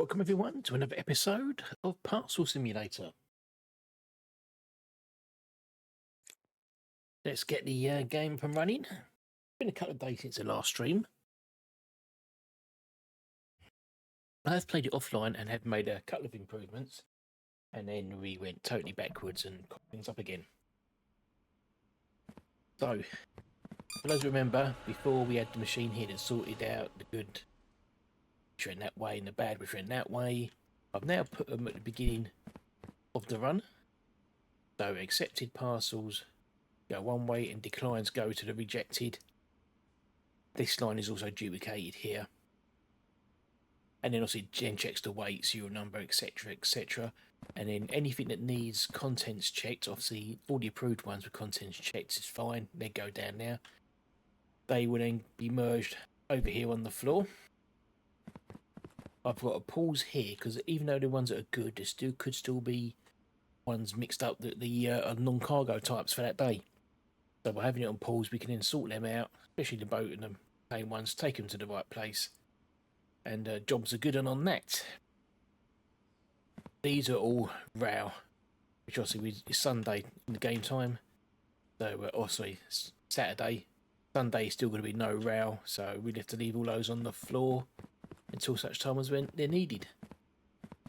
Welcome everyone to another episode of Parcel Simulator. Let's get the game up and running. It's been a couple of days since the last stream. I have played it offline and have made a couple of improvements, and then we went totally backwards and got things up again. So, for those who remember, before we had the machine here that sorted out the good which went that way and the bad which went that way, I've now put them at the beginning of the run. So accepted parcels go one way and declines go to the rejected. This line is also duplicated here. And then obviously Jen checks the weight, serial number, etc, etc. And then anything that needs contents checked, obviously all the approved ones with contents checked is fine. They go down now. They will then be merged over here on the floor. I've got a pause here because even though the ones that are good, there could still be ones mixed up that the non-cargo types for that day. So by having it on pause, we can then sort them out, especially the boat and the plain ones, take them to the right place. And jobs are good on that. These are all row, which obviously is Sunday in the game time. So obviously Saturday, Sunday is still going to be no row, so we'd have to leave all those on the floor until such time as when they're needed.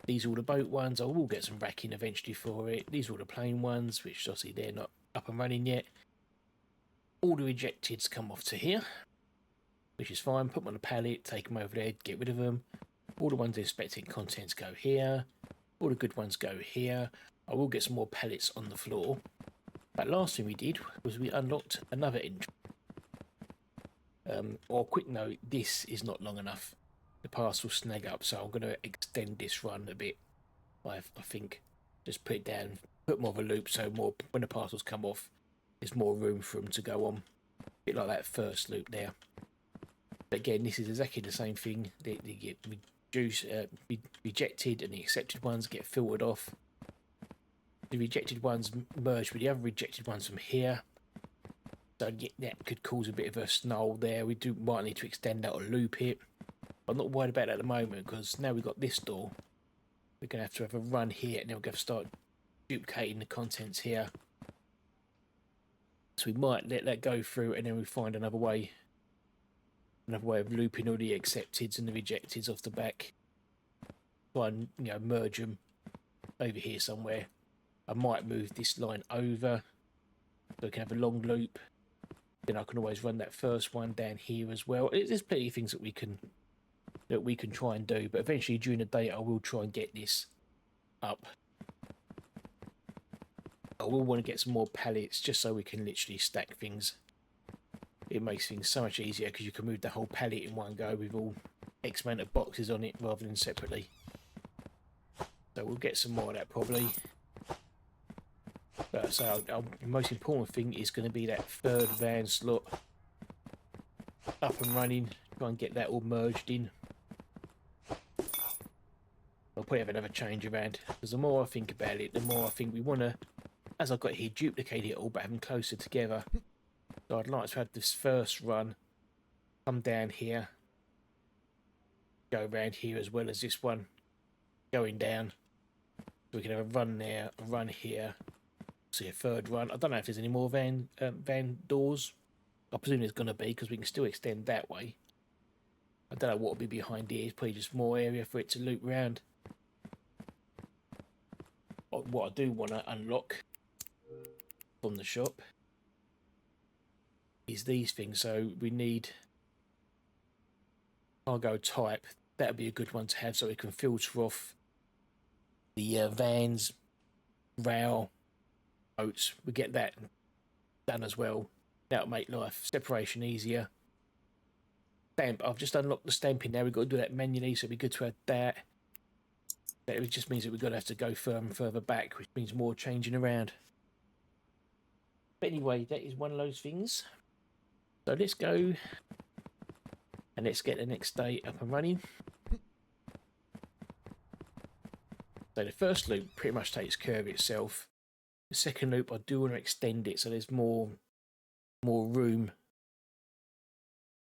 These are all the boat ones. I will get some racking eventually for it. These are all the plain ones, which obviously they're not up and running yet. All the rejecteds come off to here, which is fine. Put them on a pallet, take them over there, get rid of them. All the ones expecting contents go here. All the good ones go here. I will get some more pallets on the floor. But last thing we did was we unlocked another entry. Or quick note, this is not long enough. The parcel snag up, so I'm going to extend this run a bit. I think just put it down, put more of a loop, so more when the parcels come off, there's more room for them to go on. A bit like that first loop there. But again, this is exactly the same thing. They get rejected, and the accepted ones get filtered off. The rejected ones merge with the other rejected ones from here. So that could cause a bit of a snarl there. We might need to extend that or loop it. I'm not worried about that at the moment because now we've got this door. We're going to have a run here, and then we're going to start duplicating the contents here. So we might let that go through, and then we find another way of looping all the accepteds and the rejecteds off the back. Try and merge them over here somewhere. I might move this line over so we can have a long loop. Then I can always run that first one down here as well. There's plenty of things that we can try and do, but eventually during the day I will try and get this up. I will want to get some more pallets just so we can literally stack things. It makes things so much easier because you can move the whole pallet in one go with all X amount of boxes on it rather than separately. So we'll get some more of that probably. But so the most important thing is going to be that third van slot up and running. Try and get that all merged in. I'll probably have another change around because the more I think about it, the more I think we want to, as I've got here, duplicate it all but have them closer together. So I'd like to have this first run come down here, go around here as well as this one going down. So we can have a run there, a run here, see a third run. I don't know if there's any more van doors. I presume there's going to be because we can still extend that way. I don't know what will be behind here. It's probably just more area for it to loop round. What I do want to unlock from the shop is these things. So we need cargo type. That would be a good one to have so we can filter off the vans, rail, boats. We get that done as well. That'll make life separation easier. Stamp. I've just unlocked the stamping now. We've got to do that manually, so it'd be good to have that. But it just means that we're going to have to go further back, which means more changing around. But anyway, that is one of those things. So let's go and let's get the next day up and running. So the first loop pretty much takes care of itself. The second loop, I do want to extend it so there's more room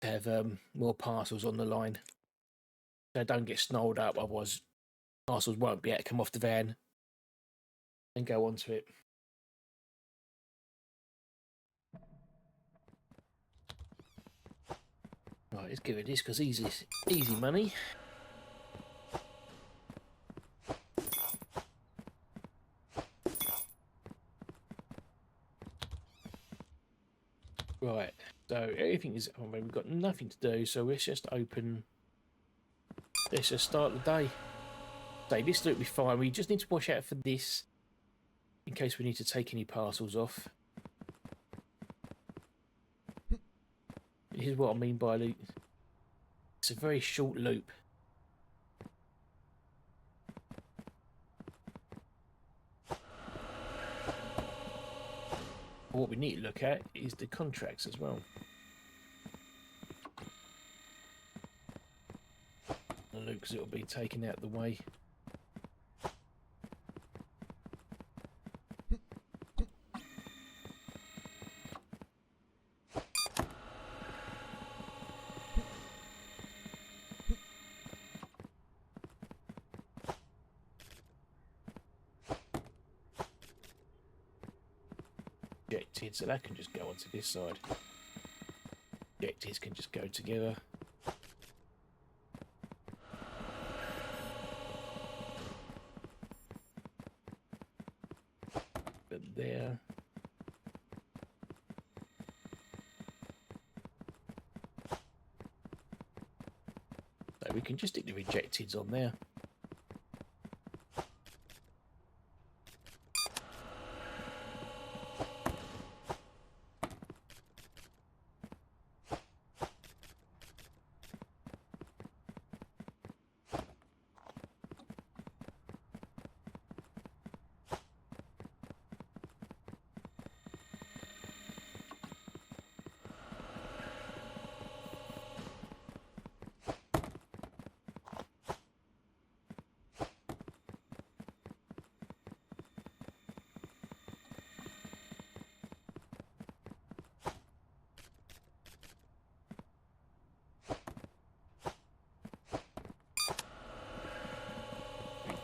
to have more parcels on the line. so don't get snarled up, otherwise parcels won't be able to come off the van and go onto it. Right, let's give it this because easy money. Right, so everything is. I mean, we've got nothing to do, so let's just open. Let's just start the day. So this will be fine. We just need to watch out for this in case we need to take any parcels off. Here's what I mean by loop. It's a very short loop. What we need to look at is the contracts as well. The loops that will be taken out of the way. Ejected, so that can just go onto this side. Ejectors can just go together. But there. So we can just stick the rejecteds on there.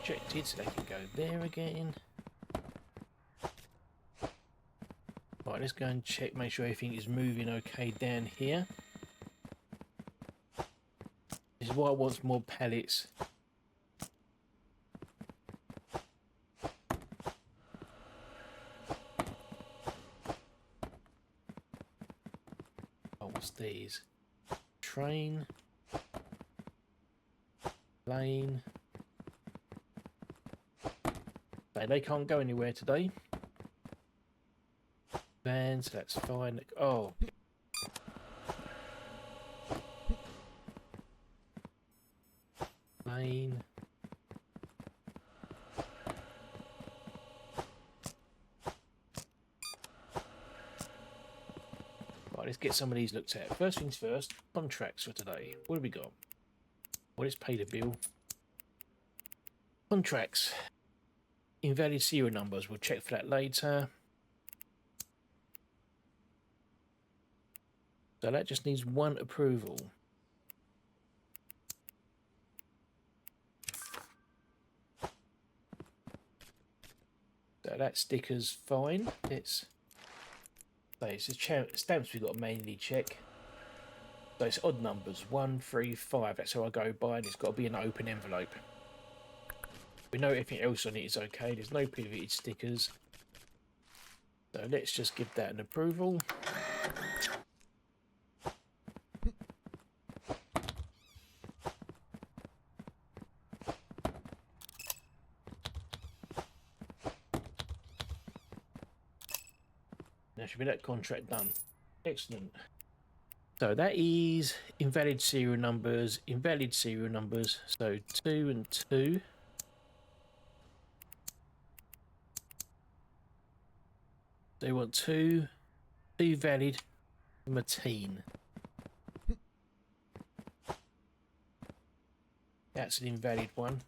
Rejected, so they can go there again. Right, let's go and check, make sure everything is moving okay down here. This is why I want more pallets. Oh, what's these? Train. Lane. They can't go anywhere today. Vans, that's fine. Oh. Lane. Right, let's get some of these looked at. First things first, contracts for today. What have we got? Well, let's pay the bill. Contracts. Invalid serial numbers. We'll check for that later. So that just needs one approval. So that sticker's fine. It's the stamps we've got to manually check. So it's odd numbers, 1, 3, 5. That's how I go by, and it's got to be an open envelope. We know everything else on it is okay. There's no pivoted stickers. So let's just give that an approval. Now should be that contract done. Excellent. So that is invalid serial numbers, So 2 and 2. They want two valid from a teen. That's an invalid one.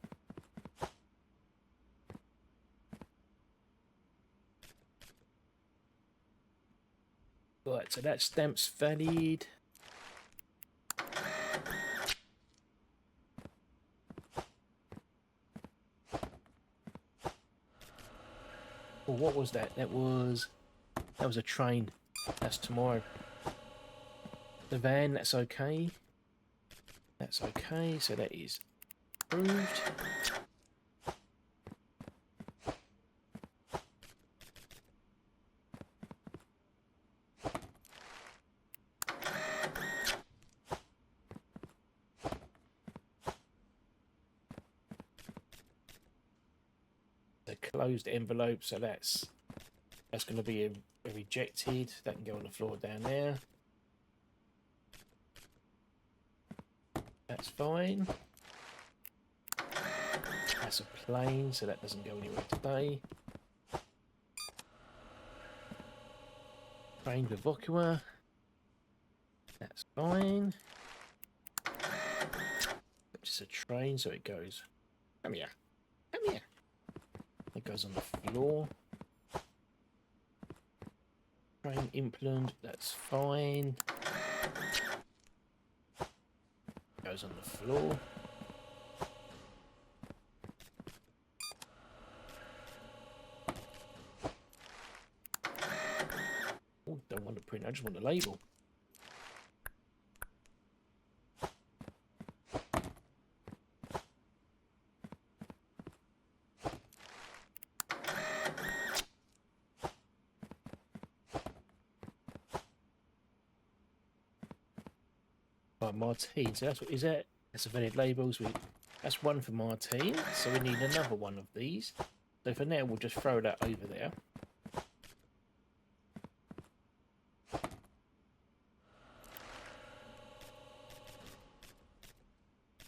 Right, so that stamp's valid. what was that? That was a train. That's tomorrow. The van, that's okay. That's okay, so that is approved. The closed envelope, so that's going to be a rejected. That can go on the floor down there. That's fine. That's a plane, so that doesn't go anywhere today. Train Vivocua. That's fine. It's just a train, so it goes. Come here. Come here. It goes on the floor. Train implant, that's fine. Goes on the floor. Oh, don't want to print, I just want the label. Right, Martine, so that's what is that? That's a valid labels. That's one for Martine, so we need another one of these. So for now, we'll just throw that over there.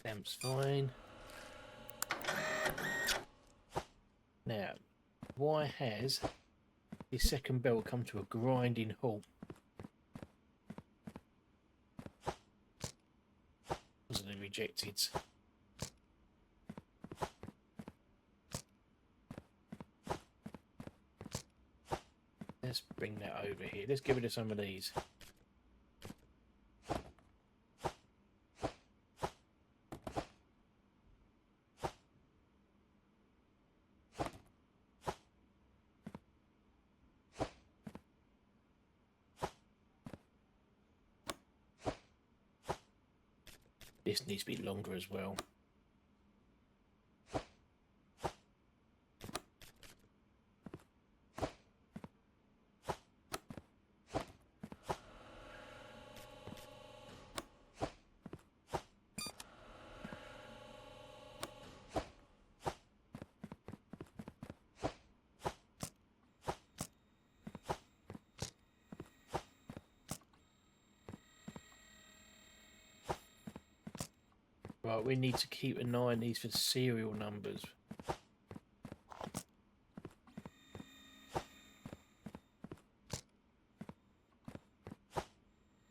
Stamp's fine. Now, why has this second bell come to a grinding halt? Because of the rejected. Let's bring that over here. Let's get rid of some of these. This needs to be longer as well. Right, we need to keep an eye on these for serial numbers.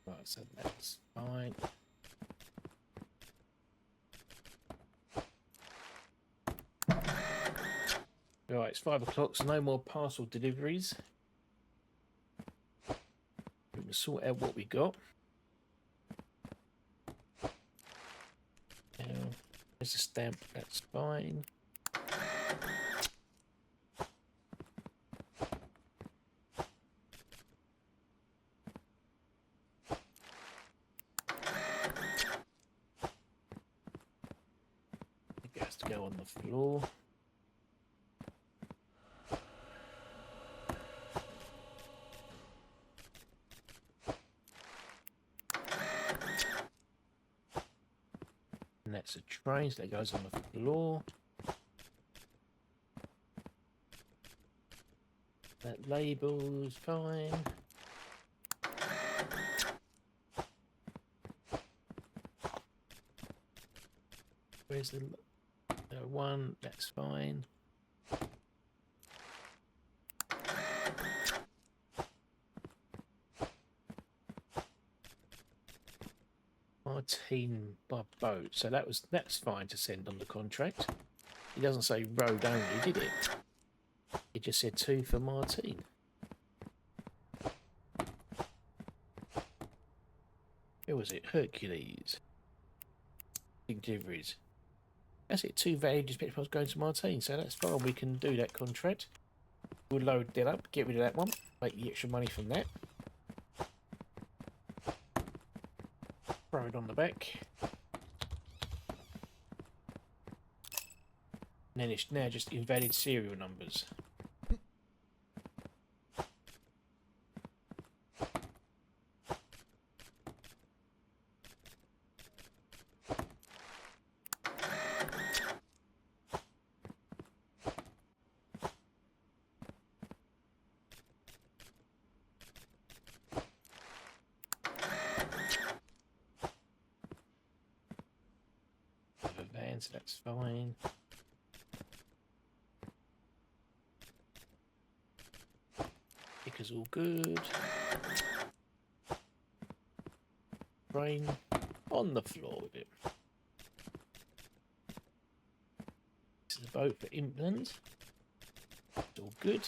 Right, so that's fine. Right, it's 5 o'clock, so no more parcel deliveries. We can sort out what we got. There's a stamp, that's fine. It has to go on the floor. And that's a train, so that goes on the floor. That label's fine. Where's the one? That's fine. Martine by boat, so that's fine to send on the contract. It doesn't say road only, did it? It just said 2 for Martine. Who was it? Hercules. Big deliveries. That's it. 2 value dispatch posts going to Martine, so that's fine. We can do that contract. We'll load that up, get rid of that one, make the extra money from that. Throw it on the back. And then it's now just invalid serial numbers. So that's fine. Sticker's all good. Brain on the floor with it. This is a boat for Implant. It's all good.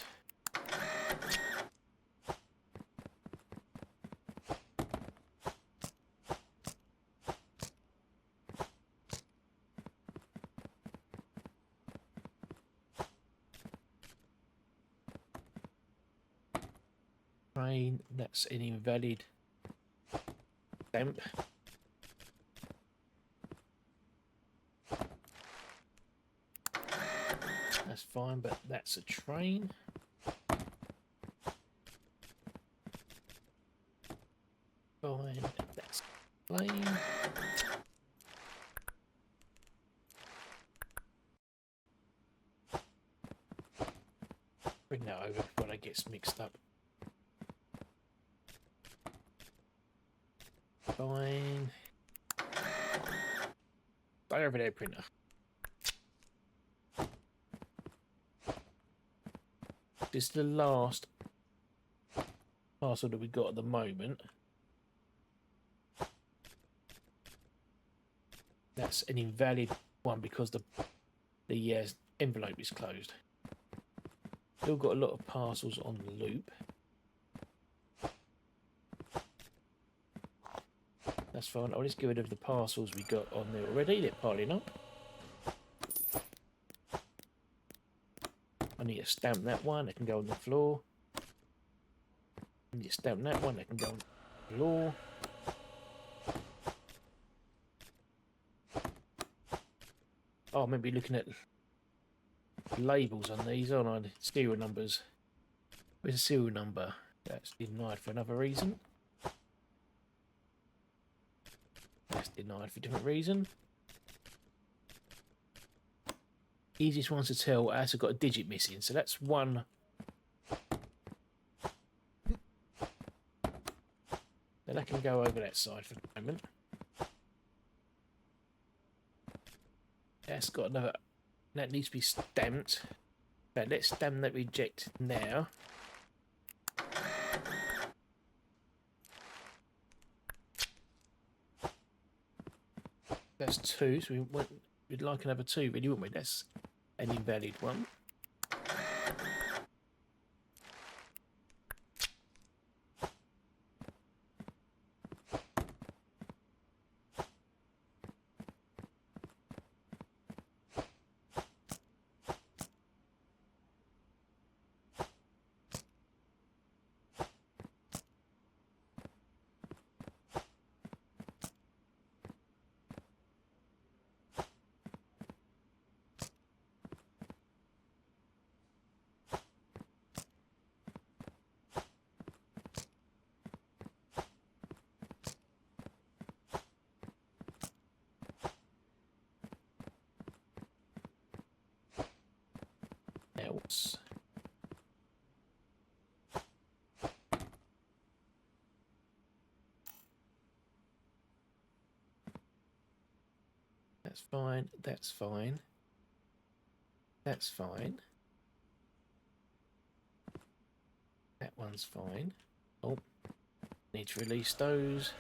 That's an invalid stamp. That's fine, but that's a train. Fine, that's a plane. Bring that over before that gets mixed up. Fine. Stay over there, printer. This is the last parcel that we got at the moment. That's an invalid one because the envelope is closed. Still got a lot of parcels on the loop. That's fine. I'll just get rid of the parcels we got on there already. They're piling up. I need to stamp that one. That can go on the floor. I need to stamp that one. That can go on the floor. Oh, I'm going to be looking at labels on these, aren't I? Serial numbers. Where's the serial number? That's denied for another reason. That's denied for a different reason. Easiest ones to tell has got a digit missing, so that's one. Then I can go over that side for the moment. That's got another. That needs to be stamped. Right, let's stamp that reject now. That's two, so we'd like another two, really, wouldn't we? That's an invalid one. Else. That's fine, that's fine. That's fine. That one's fine. Oh, need to release those.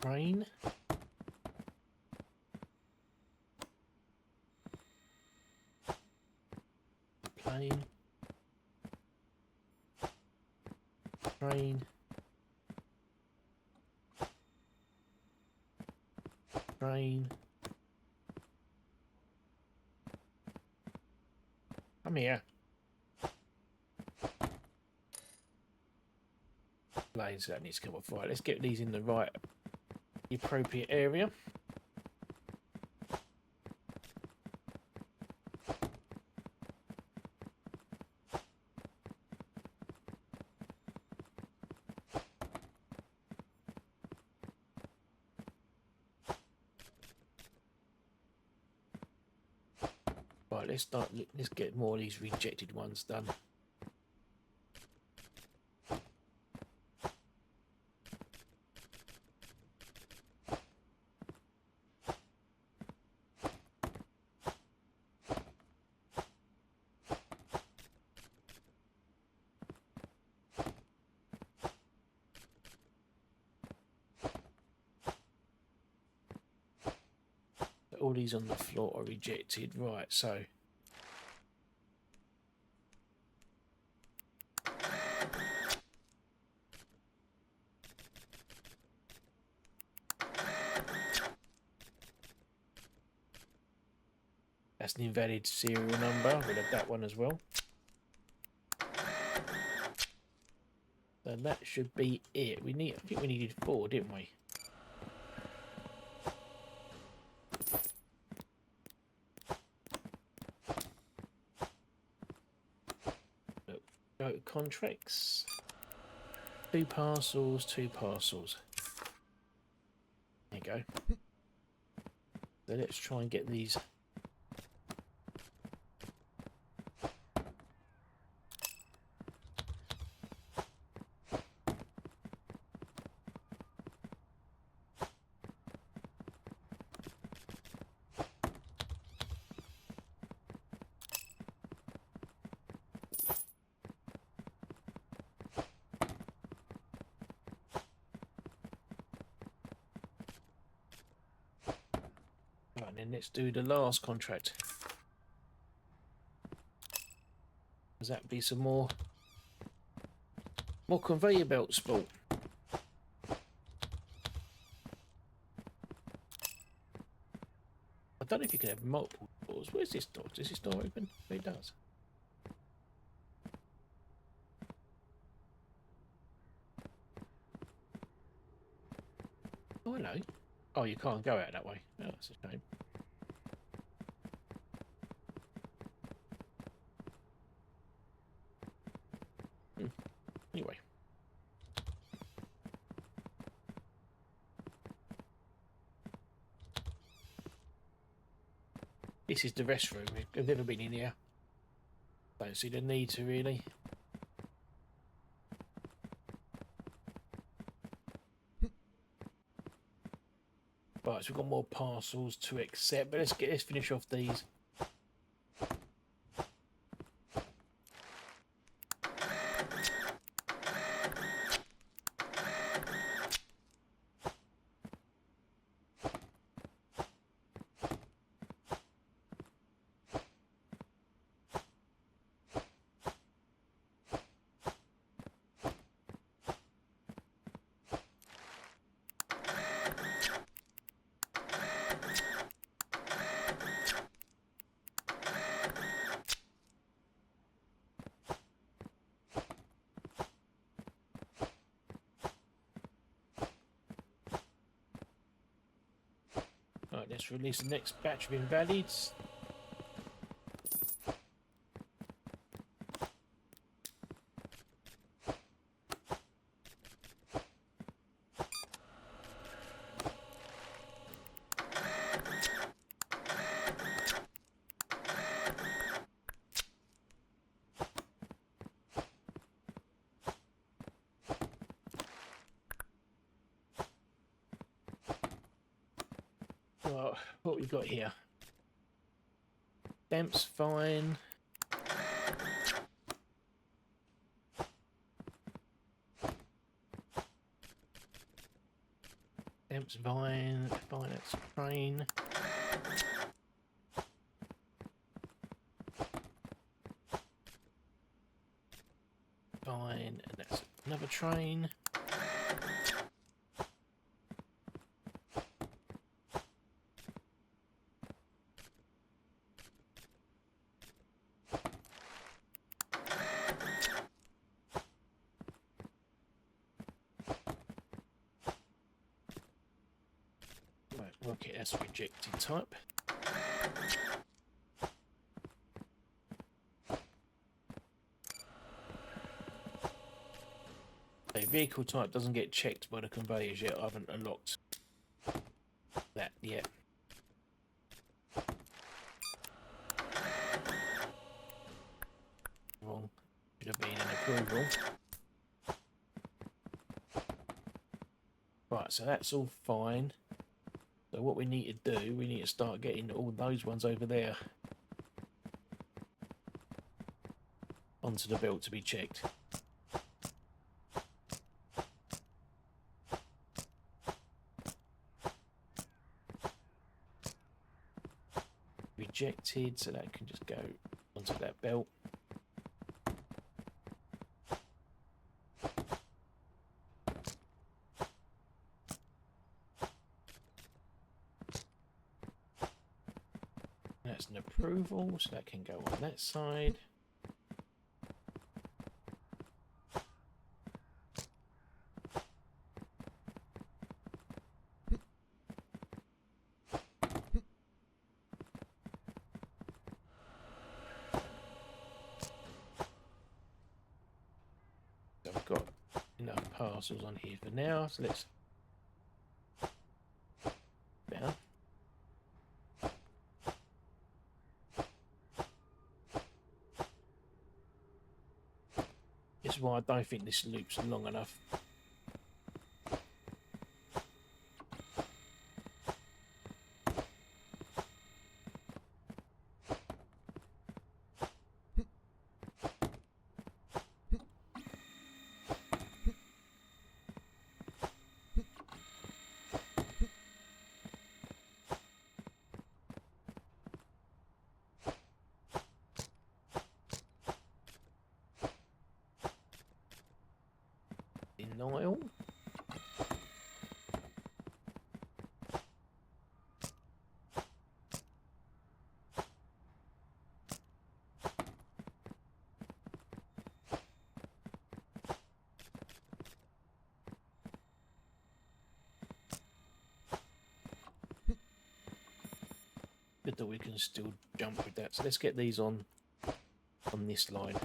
Rain. Plane. train. Come here. Lanes, that needs to come off. Right, let's get these in the right, the appropriate area. Right, let's get more of these rejected ones done. All these on the floor are rejected. Right, so that's an invalid serial number. We'll have that one as well. And that should be it. I think we needed 4, didn't we? Go to contracts. 2 parcels, 2 parcels. There you go. So let's try and get these. Right, then let's do the last contract. Does that be some more conveyor belt sport? I don't know if you can have multiple doors. Where's this door? Does this door open? It does. Oh, hello. Oh, you can't go out that way. Oh, that's a shame. Anyway. This is the restroom. I've never been in here. Don't see the need to really. Right, so we've got more parcels to accept, but let's finish off these. Right, let's release the next batch of invalids. Right, what we got here? Damp's fine. Damp's fine. Finance train. Fine, and that's another train. Okay, that's rejected type. A vehicle type doesn't get checked by the conveyors yet. I haven't unlocked that yet. Wrong. Should have been an approval. Right, so that's all fine. So what we need to do, we need to start getting all those ones over there onto the belt to be checked. Rejected, so that can just go onto that belt. That's an approval, so that can go on that side. So I've got enough parcels on here for now, so let's better. This is why I don't think this loop's long enough. Denial. Good that we can still jump with that. So let's get these on this line.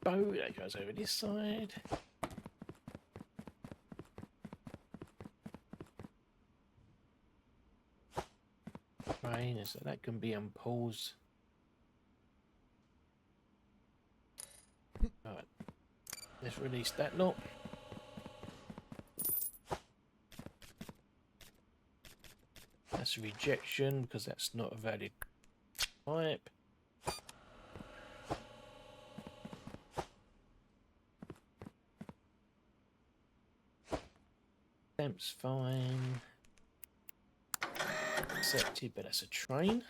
Boat that goes over this side. Train, so that can be unpaused. Alright, let's release that lot. That's a rejection because that's not a valid type. Stamp's fine. Accepted, but that's a train.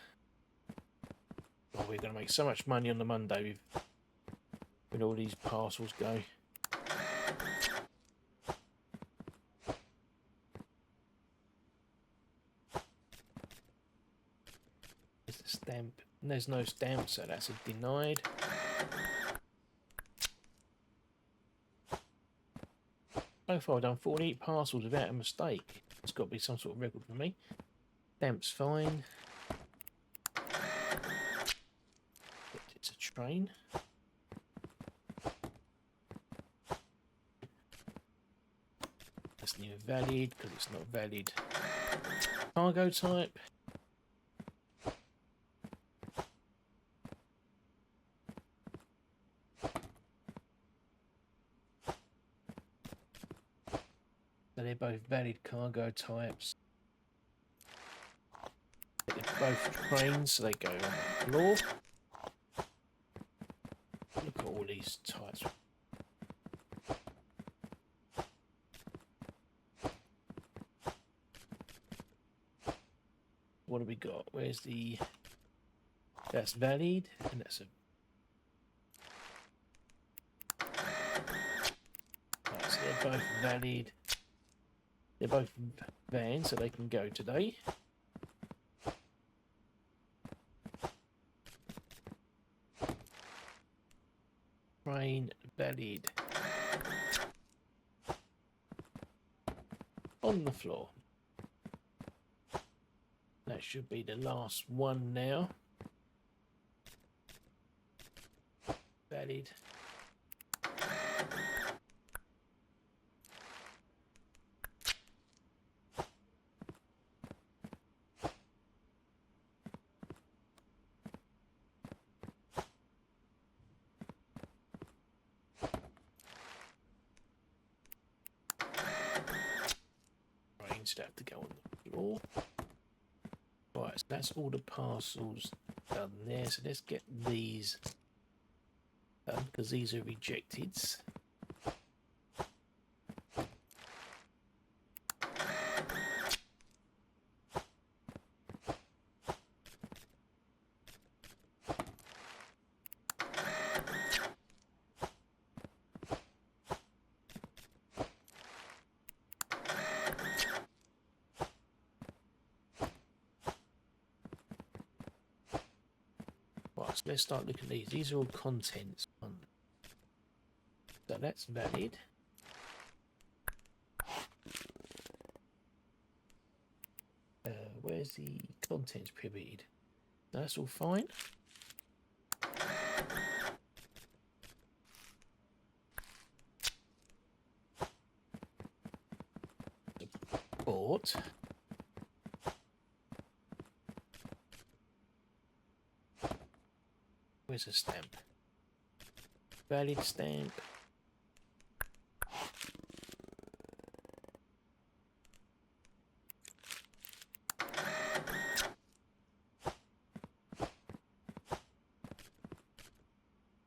Oh, we're going to make so much money on the Monday when all these parcels go. There's the stamp. And there's no stamp, so that's a denied. So far I've done 48 parcels without a mistake. It's got to be some sort of record for me. Stamp's fine. It's a train. That's not valid because it's not valid. Cargo type. So they're both valid cargo types. They're both trains, so they go on the floor. Look at all these types. what have we got? Where's the... That's valid, and that's a... Right, so they're both valid. They're both vans, so they can go today. Train valid. On the floor. That should be the last one now. Valid. Trains have to go on the floor. Right, so that's all the parcels done there. So let's get these done because these are rejected. Right, so let's start looking at these. These are all contents. So that's valid. Where's the contents prohibited? That's all fine. Bought. Where's a stamp? Valid stamp.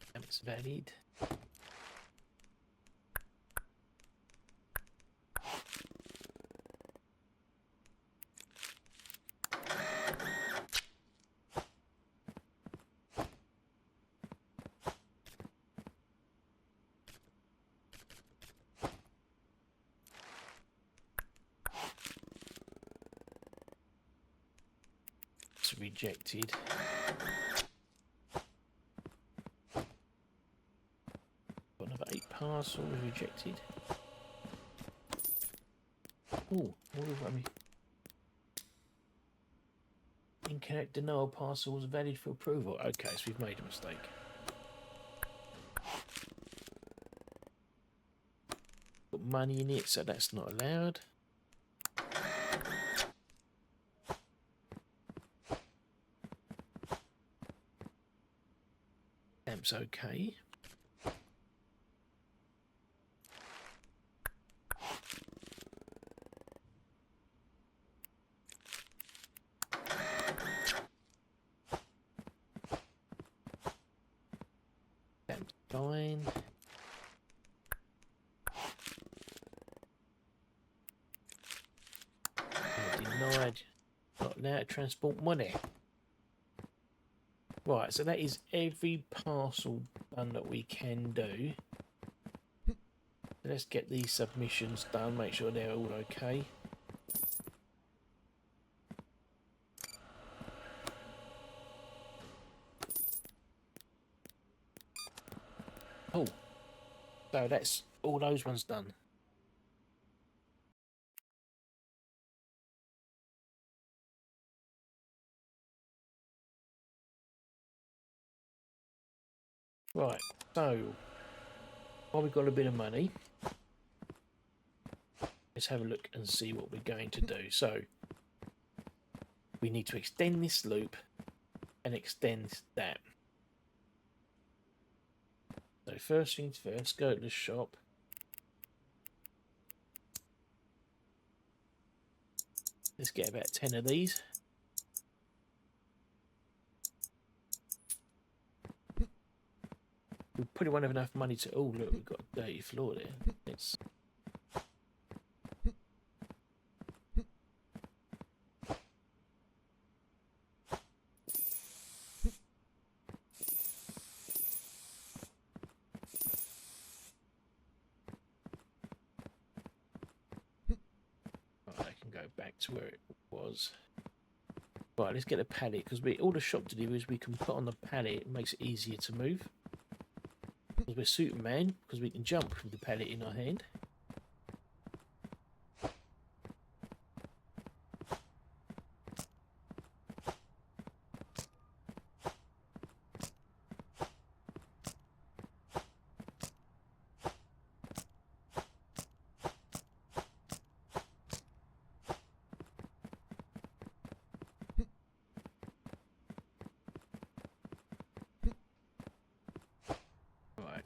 Stamp's valid. It's rejected. Got another 8 parcels rejected. Oh, I mean, incorrect denial parcel was valid for approval. Okay, so we've made a mistake. Got money in it, so that's not allowed. Stamp's okay. Stamp's fine. Denied. Not allowed to transport money. Right, so that is every parcel done that we can do. So let's get these submissions done, make sure they're all okay. Oh, so that's all those ones done. Right, so while we've got a bit of money, let's have a look and see what we're going to do. So we need to extend this loop and extend that. So first things first, go to the shop. Let's get about 10 of these. We probably won't have enough money to... Oh, look, we've got a dirty floor there. Let's... go back to where it was. Right, let's get a pallet, because all the shop deliveries we can put on the pallet. It makes it easier to move. Because we're Superman, because we can jump with the pallet in our hand.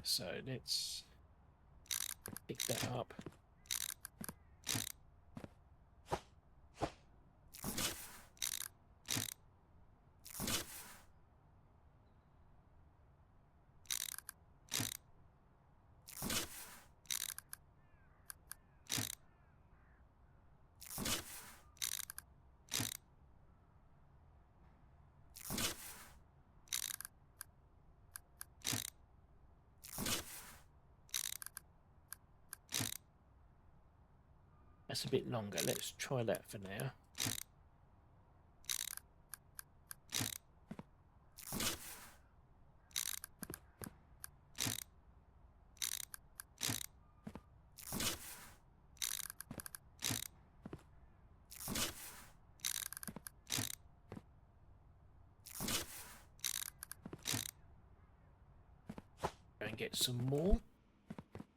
So let's pick that up. That's a bit longer. Let's try that for now. Go and get some more.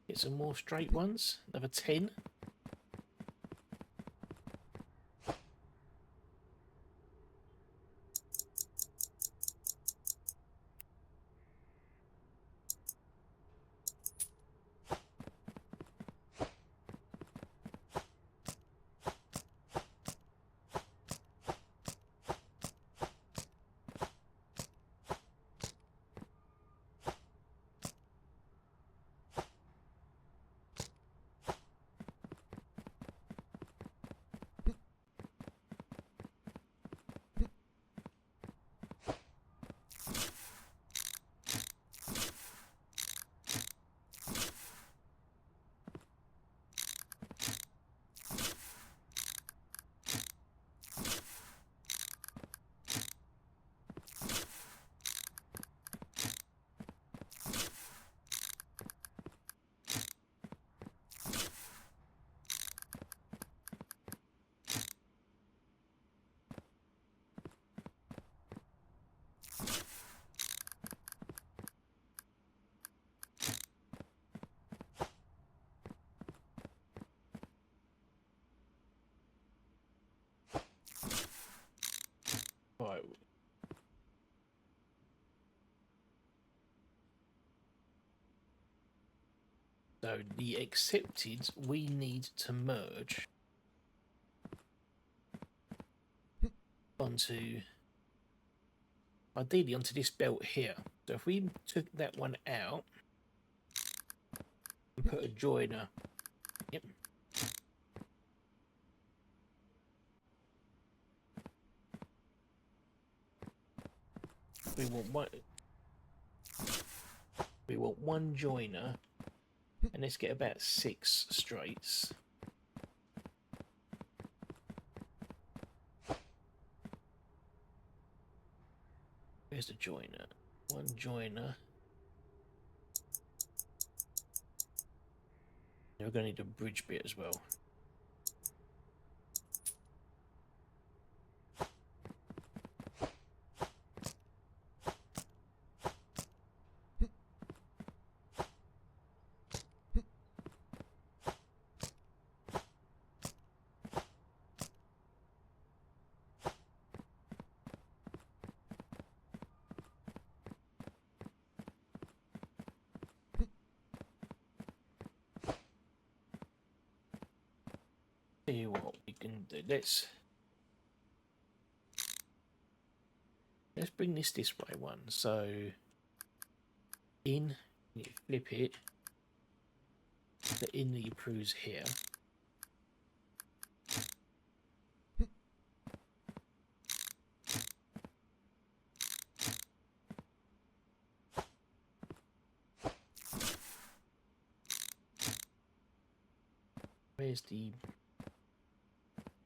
Get some more straight ones. Another 10. Right. So the accepted we need to merge onto, ideally onto this belt here. So if we took that one out and put a joiner, yep. We want one joiner, and let's get about 6 straights. Where's the joiner? One joiner. We're going to need a bridge bit as well. Tell you what we can do. Let's bring this way one. So in, you flip it. The in that you proves here. Where's the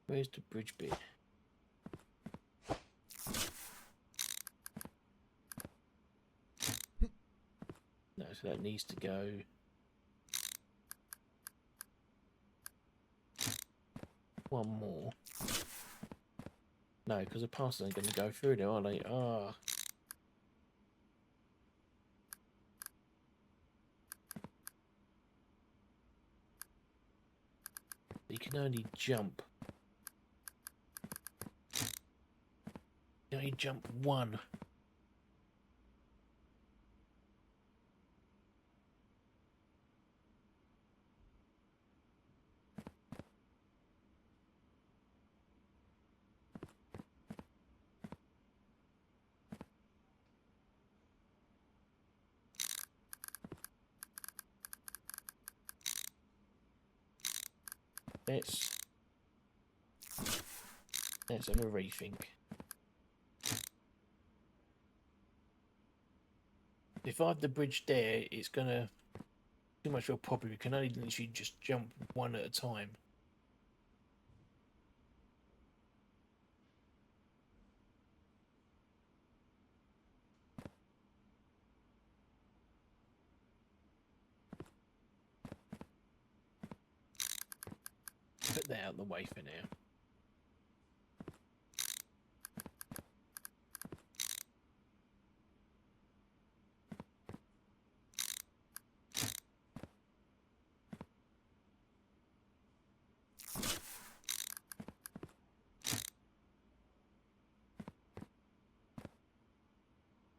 Where's the bridge bit? No, so that needs to go. One more. No, because the parcels ain't going to go through there, are they? Ah. You can only jump. You can only jump one. Let's have a rethink. If I have the bridge there, it's gonna too much of a problem. You can only literally just jump one at a time. Put that out of the way for now.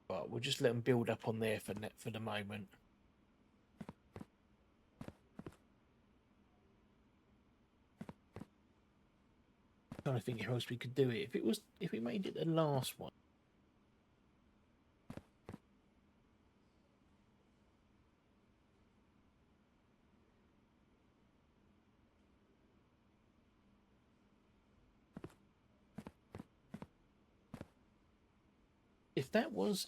But we'll just let them build up on there for the moment. I'm trying to think how else we could do it. If we made it the last one.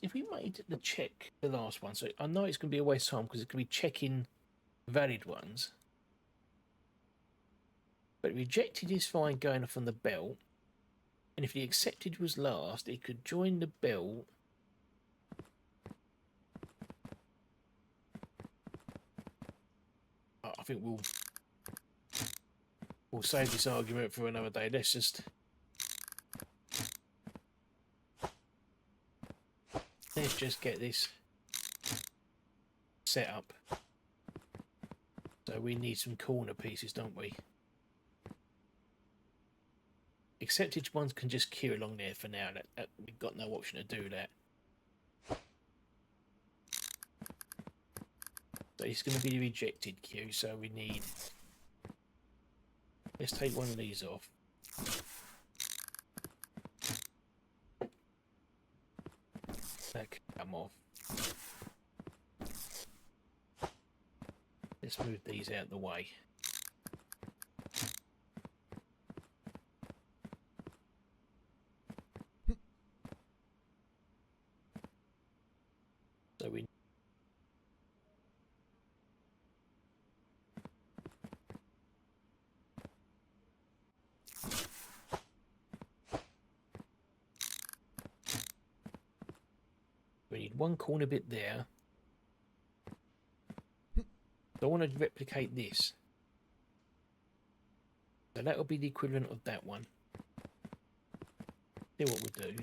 If we made the check the last one, so I know it's going to be a waste of time because it's going to be checking valid ones. But rejected is fine going off on the belt. And if the accepted was last, it could join the belt. I think we'll save this argument for another day. Let's just get this set up. So we need some corner pieces, don't we? Accepted ones can just queue along there for now. We've got no option to do that. So it's going to be the rejected queue, so we need... Let's take one of these off. That can come off. Let's move these out of the way. So we need one corner bit there. So I want to replicate this. So that will be the equivalent of that one. See what we'll do.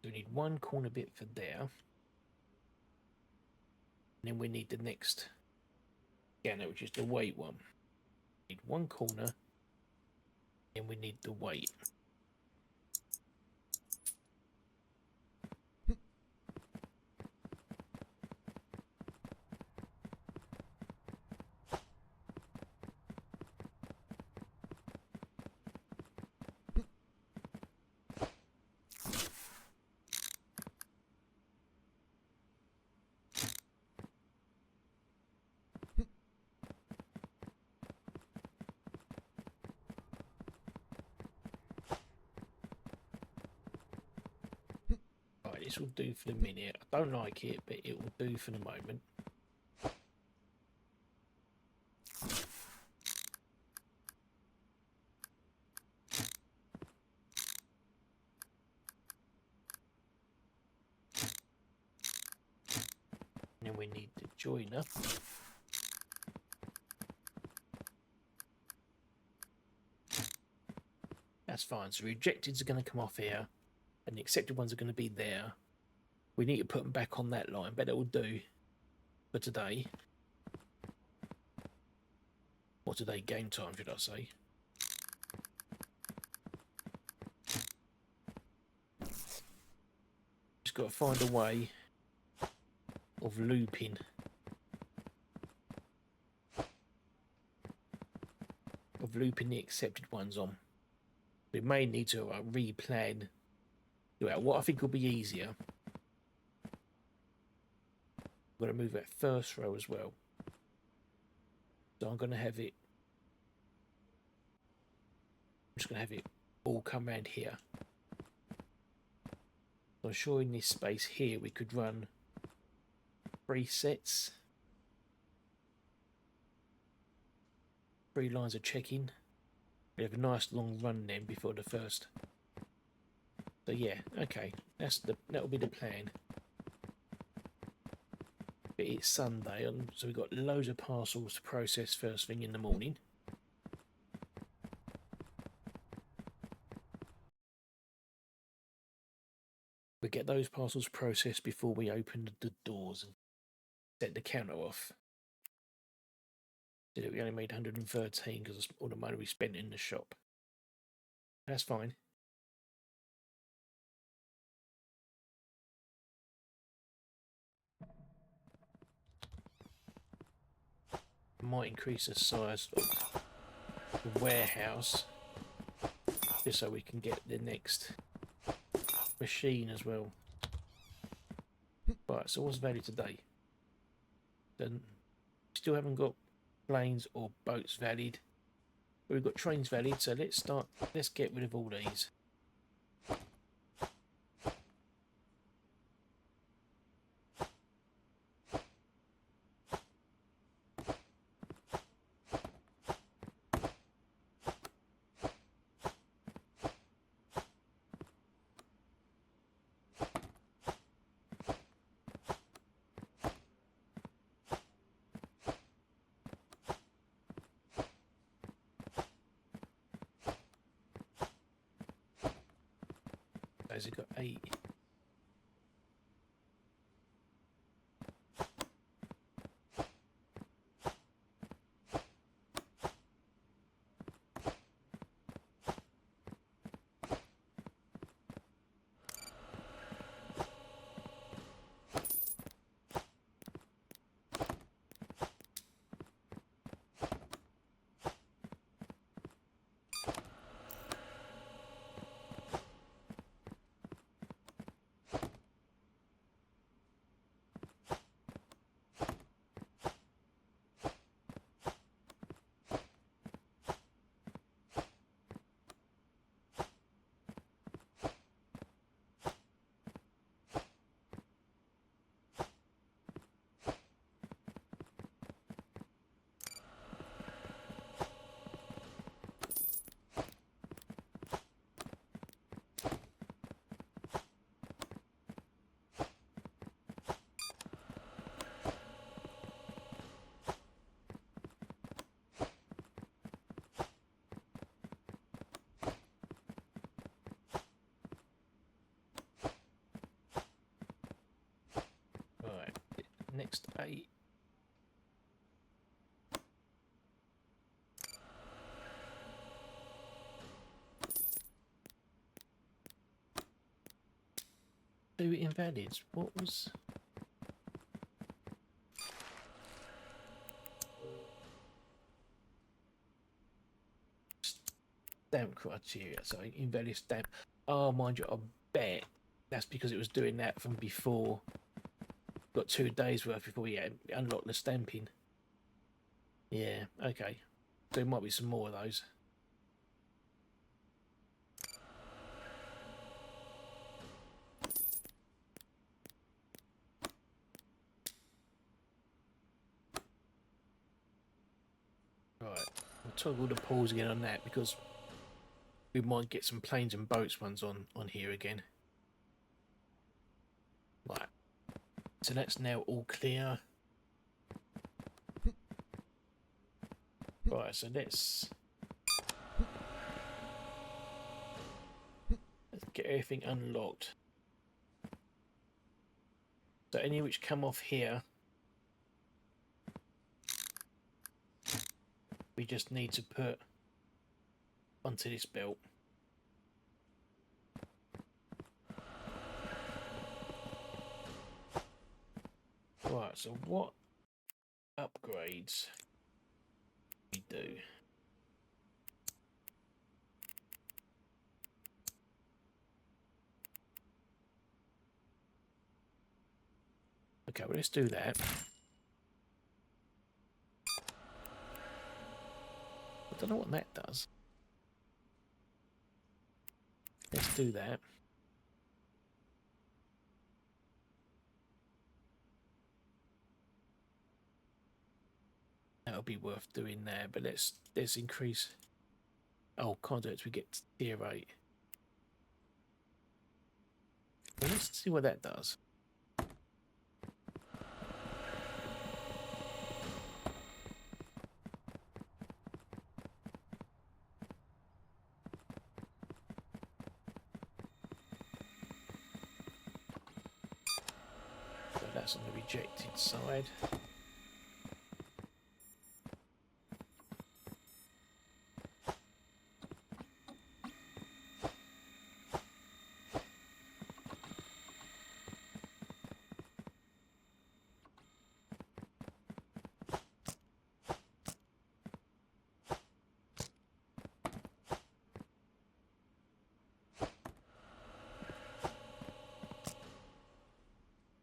So we need one corner bit for there. And then we need the next scanner, which is the weight one. We need one corner, and we need the weight. this will do for the minute. I don't like it, but it will do for the moment. And then we need the joiner. That's fine. So rejecteds are going to come off here, and the accepted ones are going to be there. We need to put them back on that line, but it will do for today. Or today, game time, should I say. Just got to find a way of looping. Of looping the accepted ones on. We may need to replan. What I think will be easier. I'm going to move that first row as well. So I'm going to have it. I'm just going to have it all come around here. So I'm sure in this space here we could run 3 sets. 3 lines of checking. We have a nice long run then before the first. So yeah, okay, that'll be the plan. But it's Sunday, so we've got loads of parcels to process first thing in the morning. We get those parcels processed before we open the doors and set the counter off. We only made 113 because all the money we spent in the shop. That's fine. Might increase the size of the warehouse just so we can get the next machine as well. Right, so what's value today? Then still haven't got planes or boats valid. But we've got trains valid, so let's get rid of all these. Has it got 8? Right, next 8. Two invalids. What was? Stamp criteria. Sorry, invalid stamp. Oh, mind you, I bet that's because it was doing that from before. Got 2 days worth before we unlocked the stamping. Yeah, okay. So there might be some more of those. toggle the pause again on that because we might get some planes and boats ones on here again. Right. So that's now all clear. Right, so let's get everything unlocked. So any which come off here, we just need to put onto this belt. Right, so what upgrades we do? Okay, well, let's do that. I don't know what that does. Let's do that. That'll be worth doing there, but let's increase. Oh, can't do it till we get tier 8. Well, let's see what that does. So that's on the rejected side.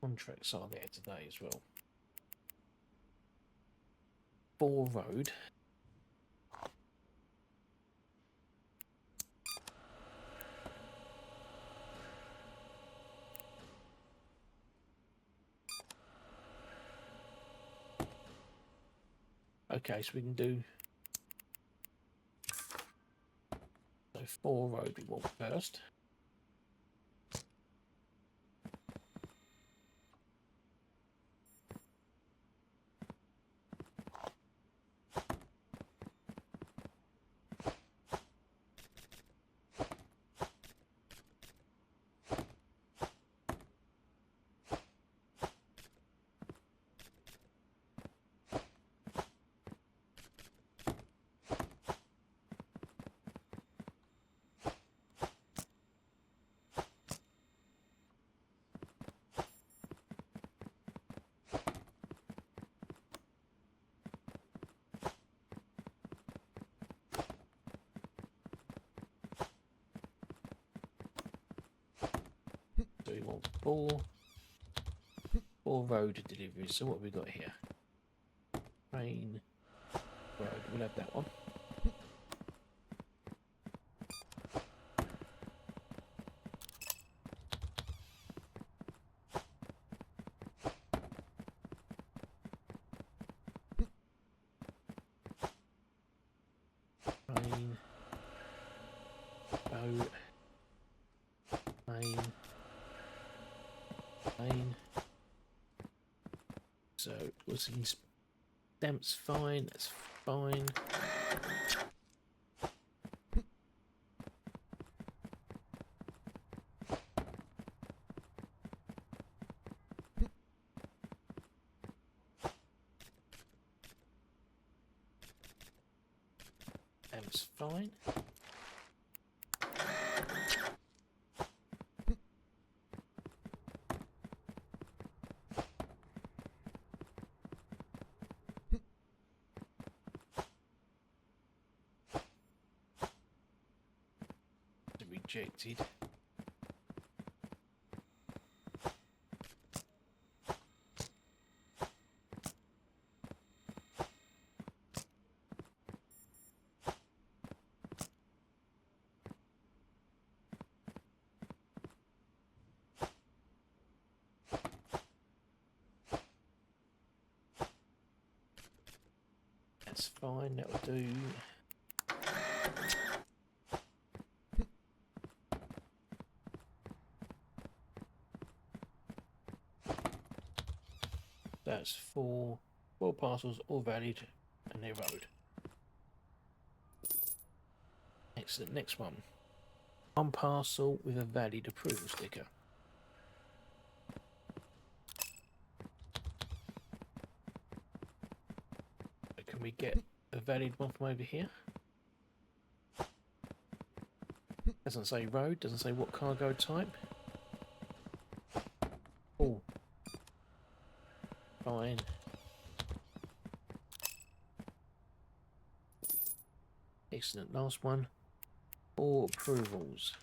Contracts are there today as well. 4 road. Okay, so we can do. So 4 road we want first. So we want 4 road deliveries. So what have we got here? Train, road. We'll have that one. Train, boat, plane, plane. So we'll see. Stamps fine. That's fine. Stamps fine. Rejected. That's fine, that'll do. That's four parcels, all valid, and they're road. Excellent. Next one. One parcel with a valid approval sticker. So can we get a valid one from over here? Doesn't say road, doesn't say what cargo type. Oh. Fine. Excellent. Last one. All approvals.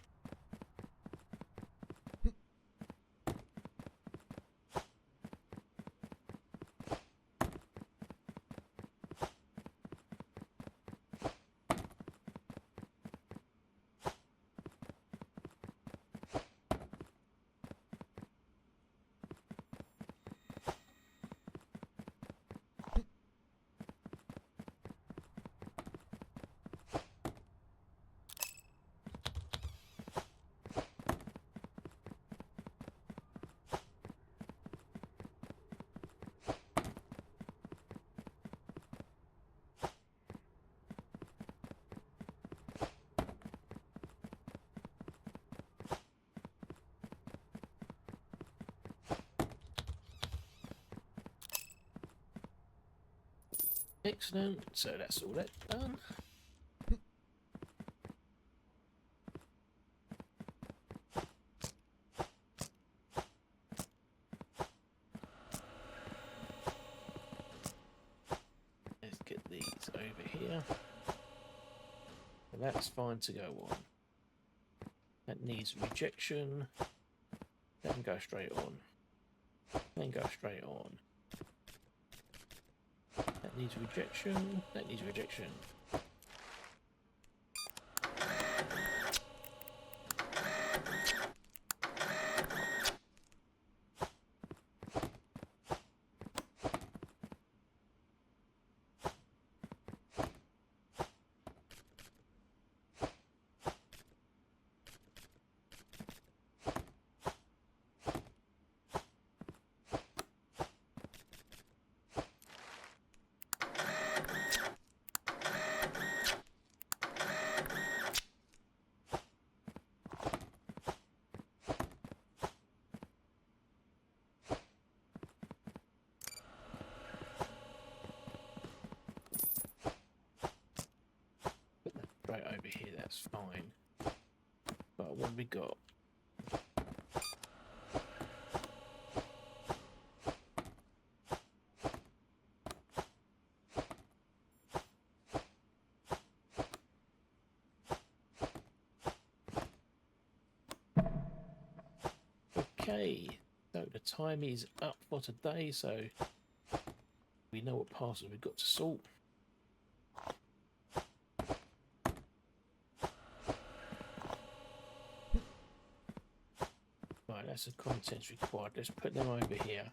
Excellent. So that's all that done. Let's get these over here. And that's fine to go on. That needs rejection. That can go straight on. Then go straight on. That needs rejection. That needs rejection. Right over here, that's fine. But what have we got? Okay, so the time is up for today, so we know what parcels we've got to sort. Right, that's the contents required. Let's put them over here.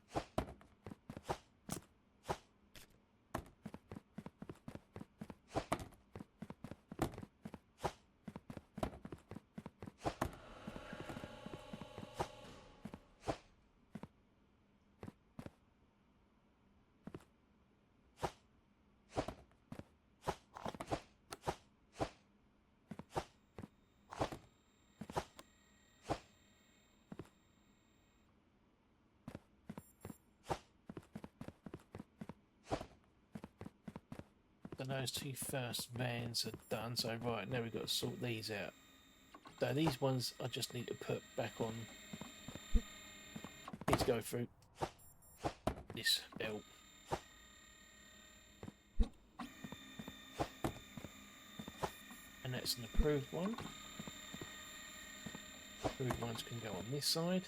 Those two first vans are done, so right now we've got to sort these out. So these ones I just need to put back on. Need to go through this belt. And that's an approved one. Approved ones can go on this side.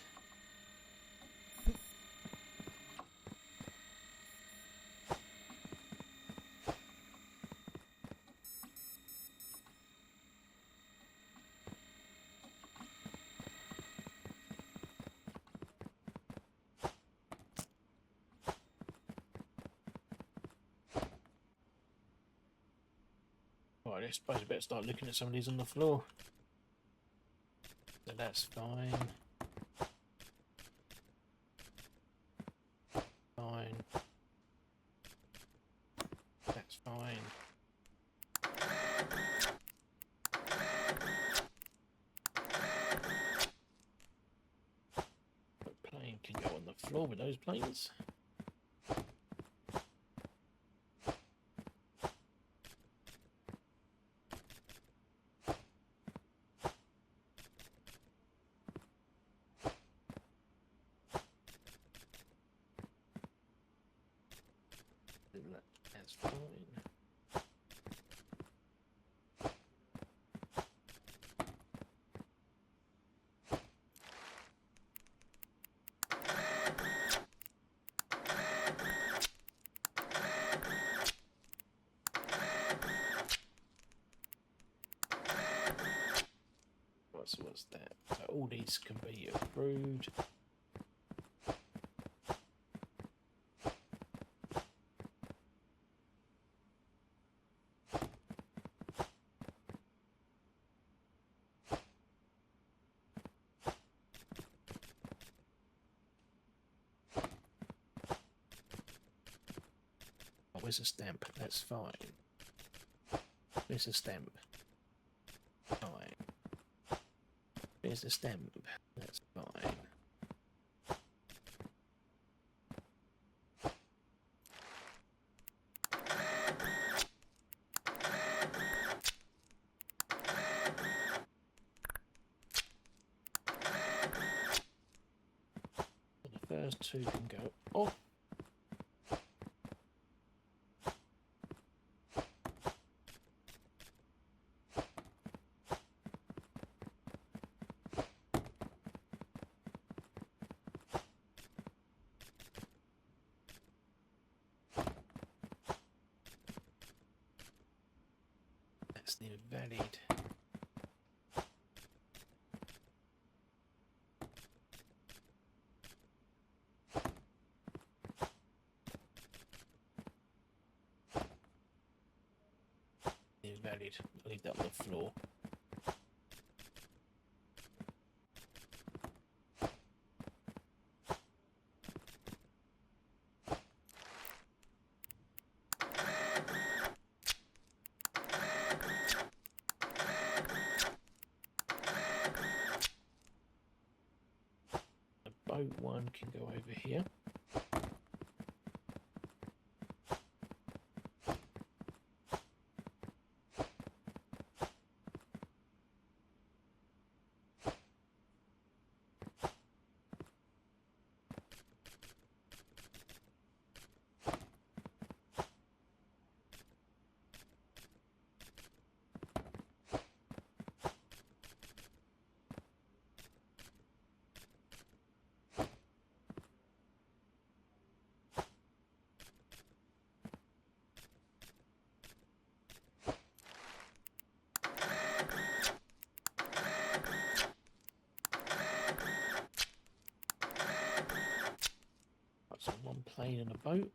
Right, I suppose I better start looking at some of these on the floor. So that's fine. Fine. plane can go on the floor with those planes. That's fine. What's that? So all these can be approved. Oh, where's the stamp? That's fine. Where's the stamp? Fine. There's the stamp. That's fine. And the first two can go off. That's invalid. Invalid. I'll leave that on the floor. Boat one can go over here. So one plane and a boat.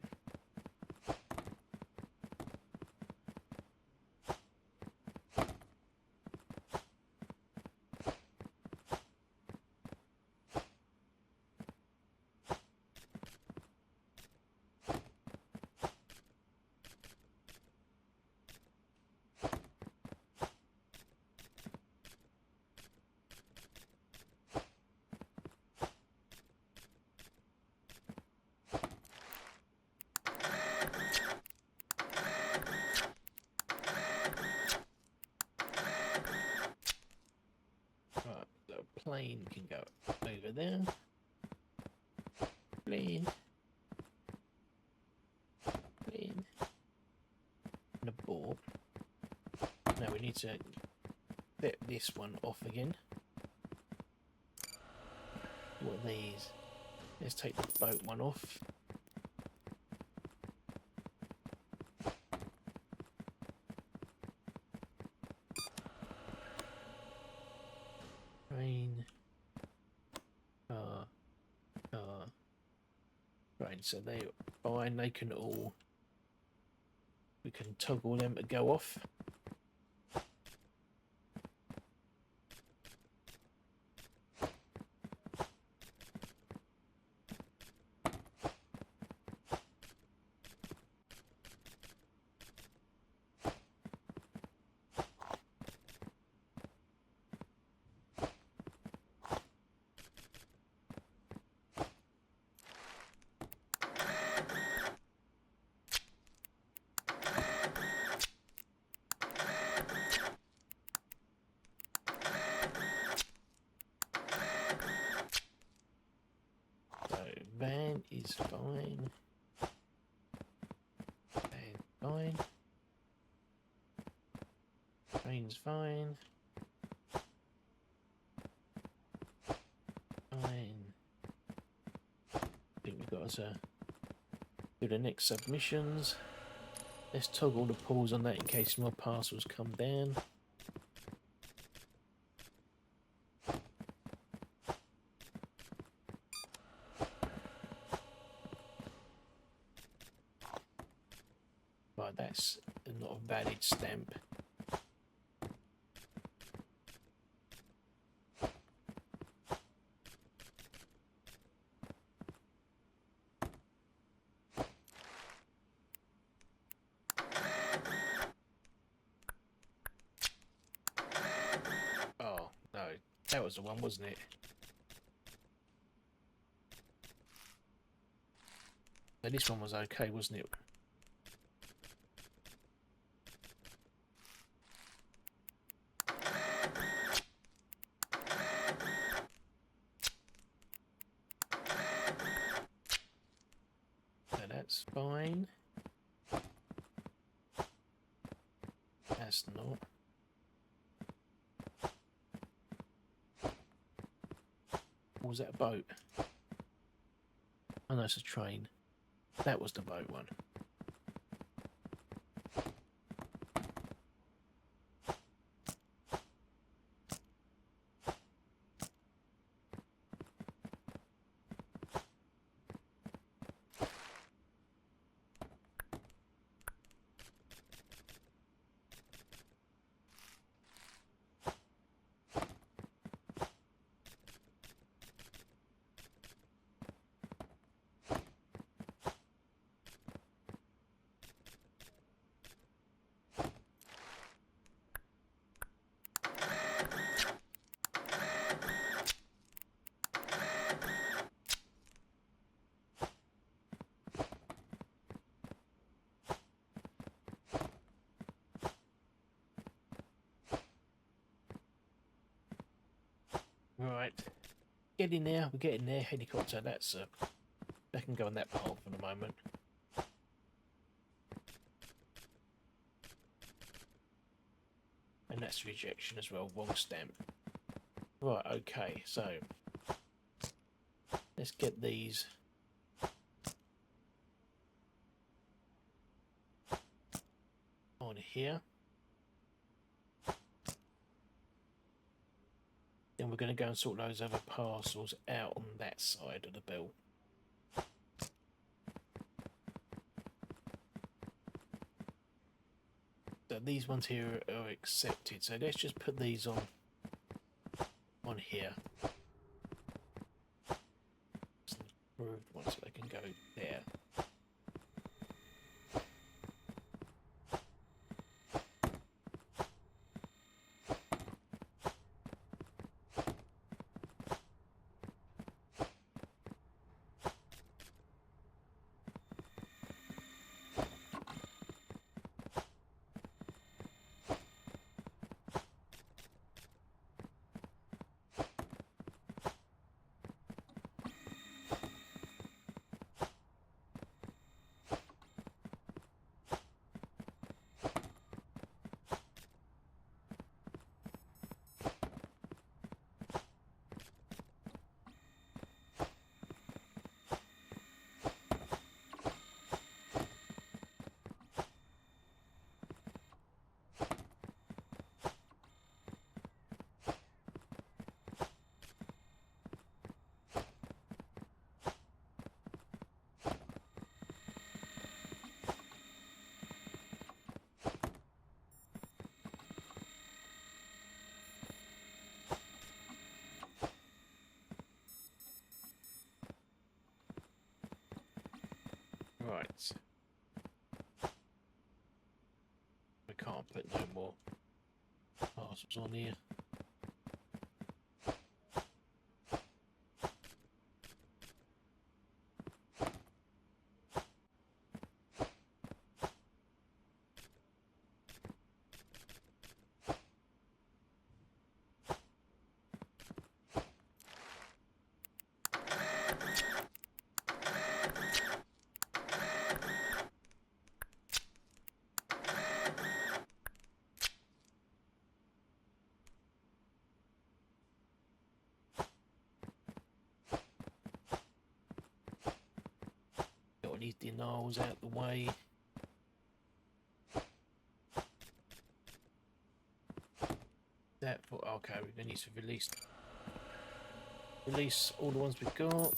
Right, so a plane can go over there. Plane. Plane. And a ball. Now we need to set this one off again. What are these? Let's take the boat one off. Train. Car. Right, so they fine, they can all, we can toggle them to go off. van is fine. Van fine. Train's fine. Fine. I think we've got to do the next submissions. Let's toggle the pause on that in case more parcels come down. Right, that's not a valid stamp. Oh, no, that was the one, wasn't it? So this one was okay, wasn't it? So that's fine. That's not. Or was that a boat? Oh no, it's a train. That was the boat one. Right, getting there. We're getting there. Helicopter. That's that can go on that path for the moment. And that's rejection as well. Wrong stamp. Right. Okay. So let's get these. On here. Then we're going to go and sort those other parcels out on that side of the belt. So these ones here are accepted. So let's just put these on here. Approved ones so they can go there. Right. We can't put no more parcels on here. denials out the way. That okay, we're gonna need to release all the ones we've got.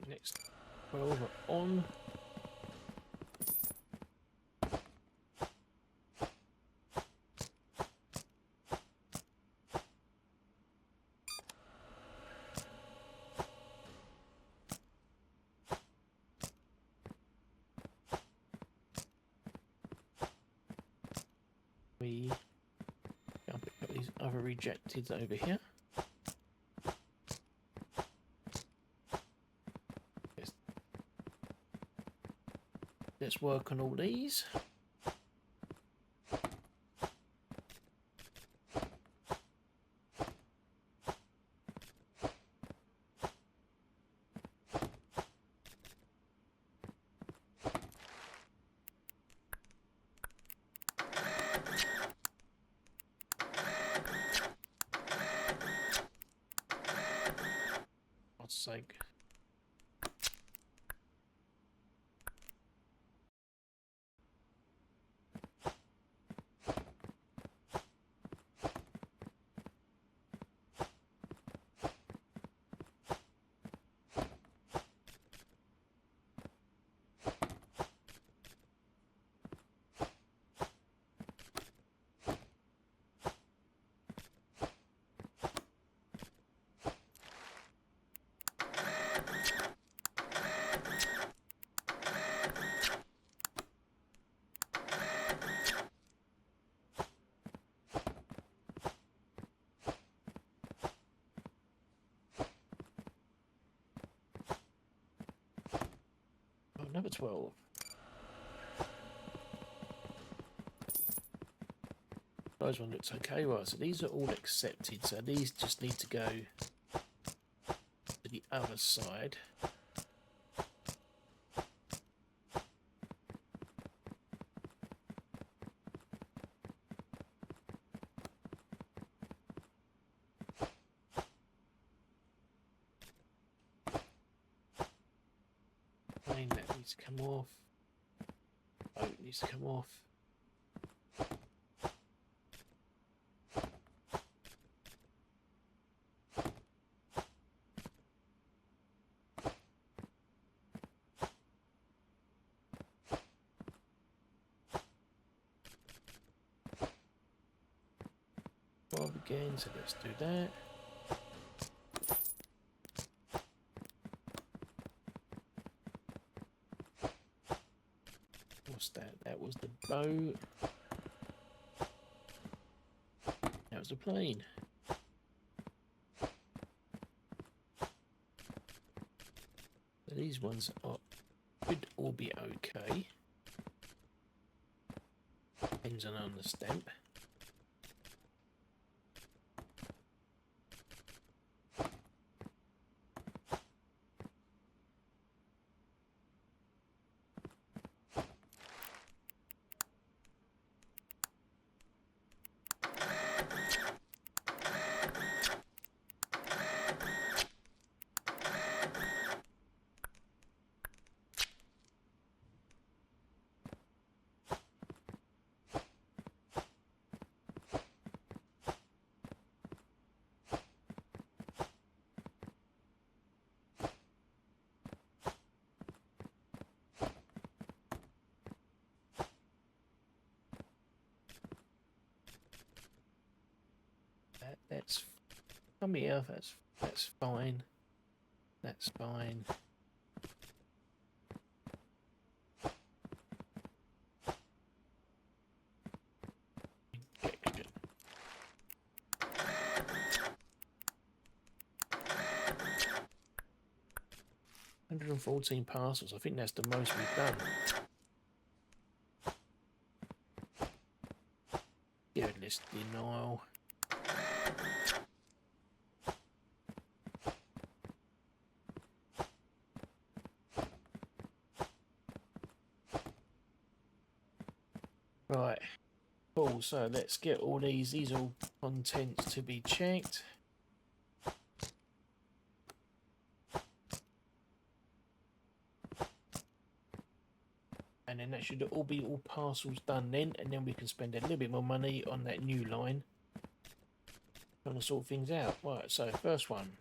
Next 12 are on. We pick up these other rejected over here. Let's work on all these. God's sake. Number 12. Those one looks okay. Right, so these are all accepted. So these just need to go to the other side. That needs to come off. Boat needs to come off. Bob again, so let's do that. What's that? That was the boat. That was the plane. So these ones could all be okay. Depends on the stamp. That's come here. That's fine. That's fine. Injection. 114 parcels. I think that's the most we've done. Geared list denial. Right. Cool. So let's get all these. These are all contents to be checked. And then that should all be all parcels done then, and then we can spend a little bit more money on that new line. Trying to sort things out. Right, so first one.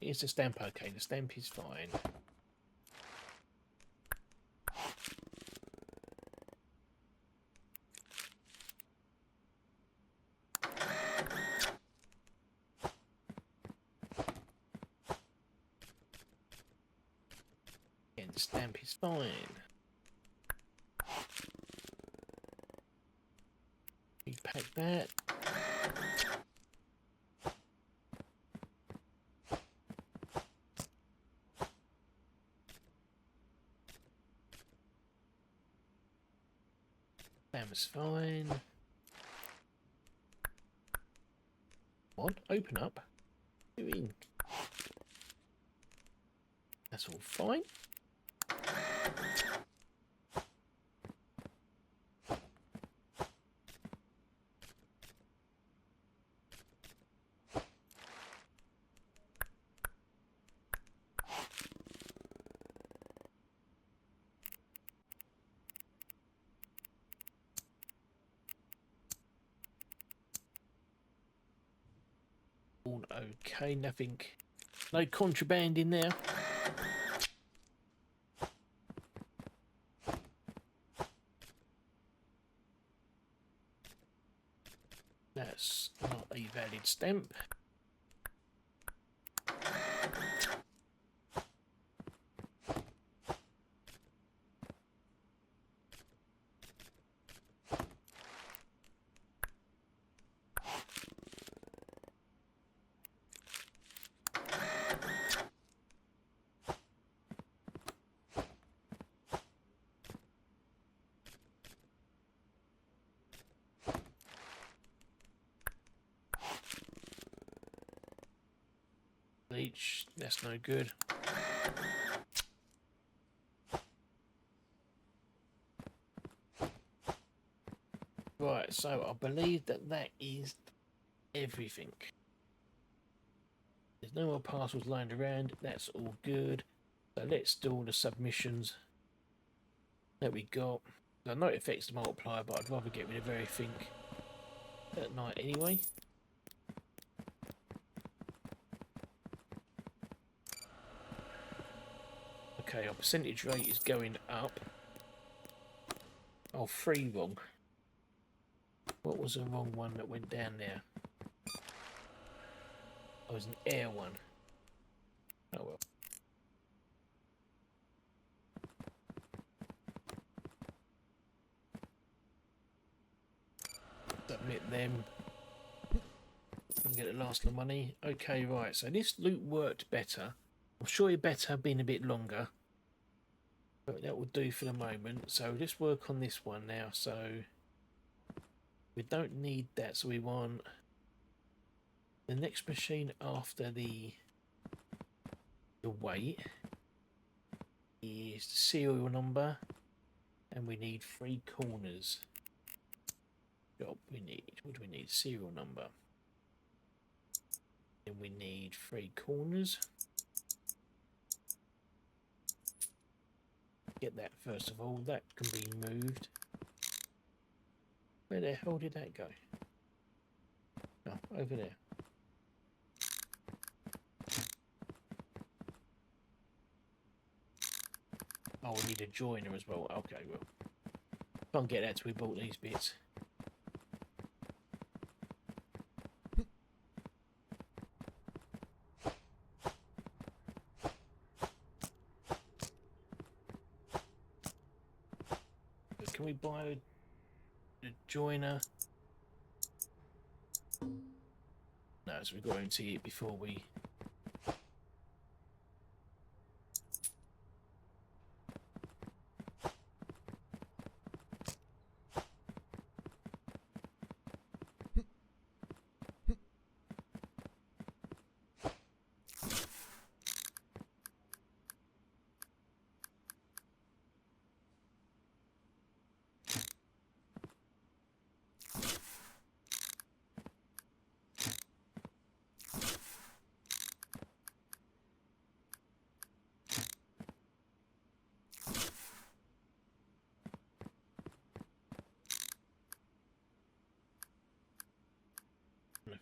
Here's the stamp. Okay, the stamp is fine. And the stamp is fine. You pack that. Stamp's fine. What? Open up. Doing. That's all fine. All okay, nothing. No contraband in there. That's not a valid stamp. Bleach, that's no good. Right, so I believe that is everything. There's no more parcels lying around, that's all good. So let's do all the submissions that we got. I know it affects the multiplier, but I'd rather get rid of everything at night anyway. Okay, our percentage rate is going up. Oh, 3 wrong. What was the wrong one that went down there? Oh, it was an air one. Oh well. Submit them. And get the last of the money. Okay, right. So this loop worked better. I'm sure it better been a bit longer. But that will do for the moment. So let's work on this one now. So we don't need that. So we want the next machine after the weight is the serial number, and we need 3 corners. What do we need? Serial number. Then we need 3 corners. Get that first of all. That can be moved. Where the hell did that go? Oh, over there. Oh, we need a joiner as well. Okay, well, can't get that till we bought these bits. can we buy a joiner? No, so we've got to empty it before we...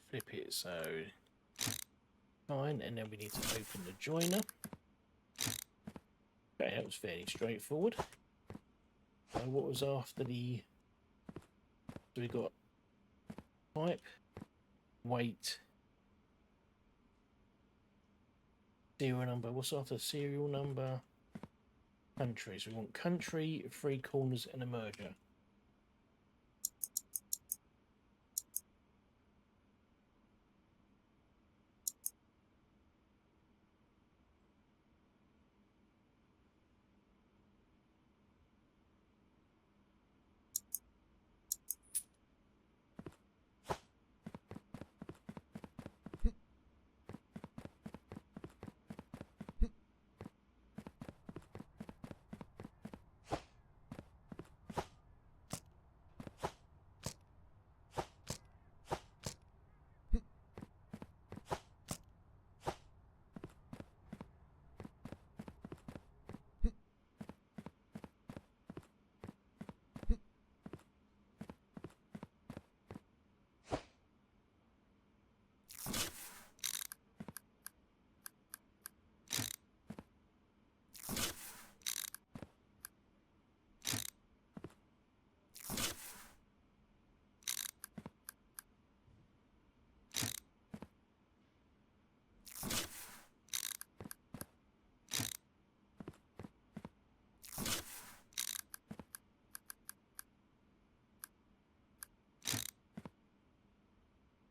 flip it, so fine, and then we need to open the joiner. Okay, that was fairly straightforward. So what was after the... So we got pipe, weight, serial number. What's after serial number? Country. So we want country, three corners, and a merger.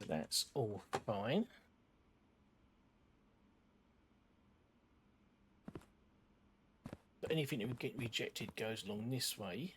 That's all fine. But anything that would get rejected goes along this way.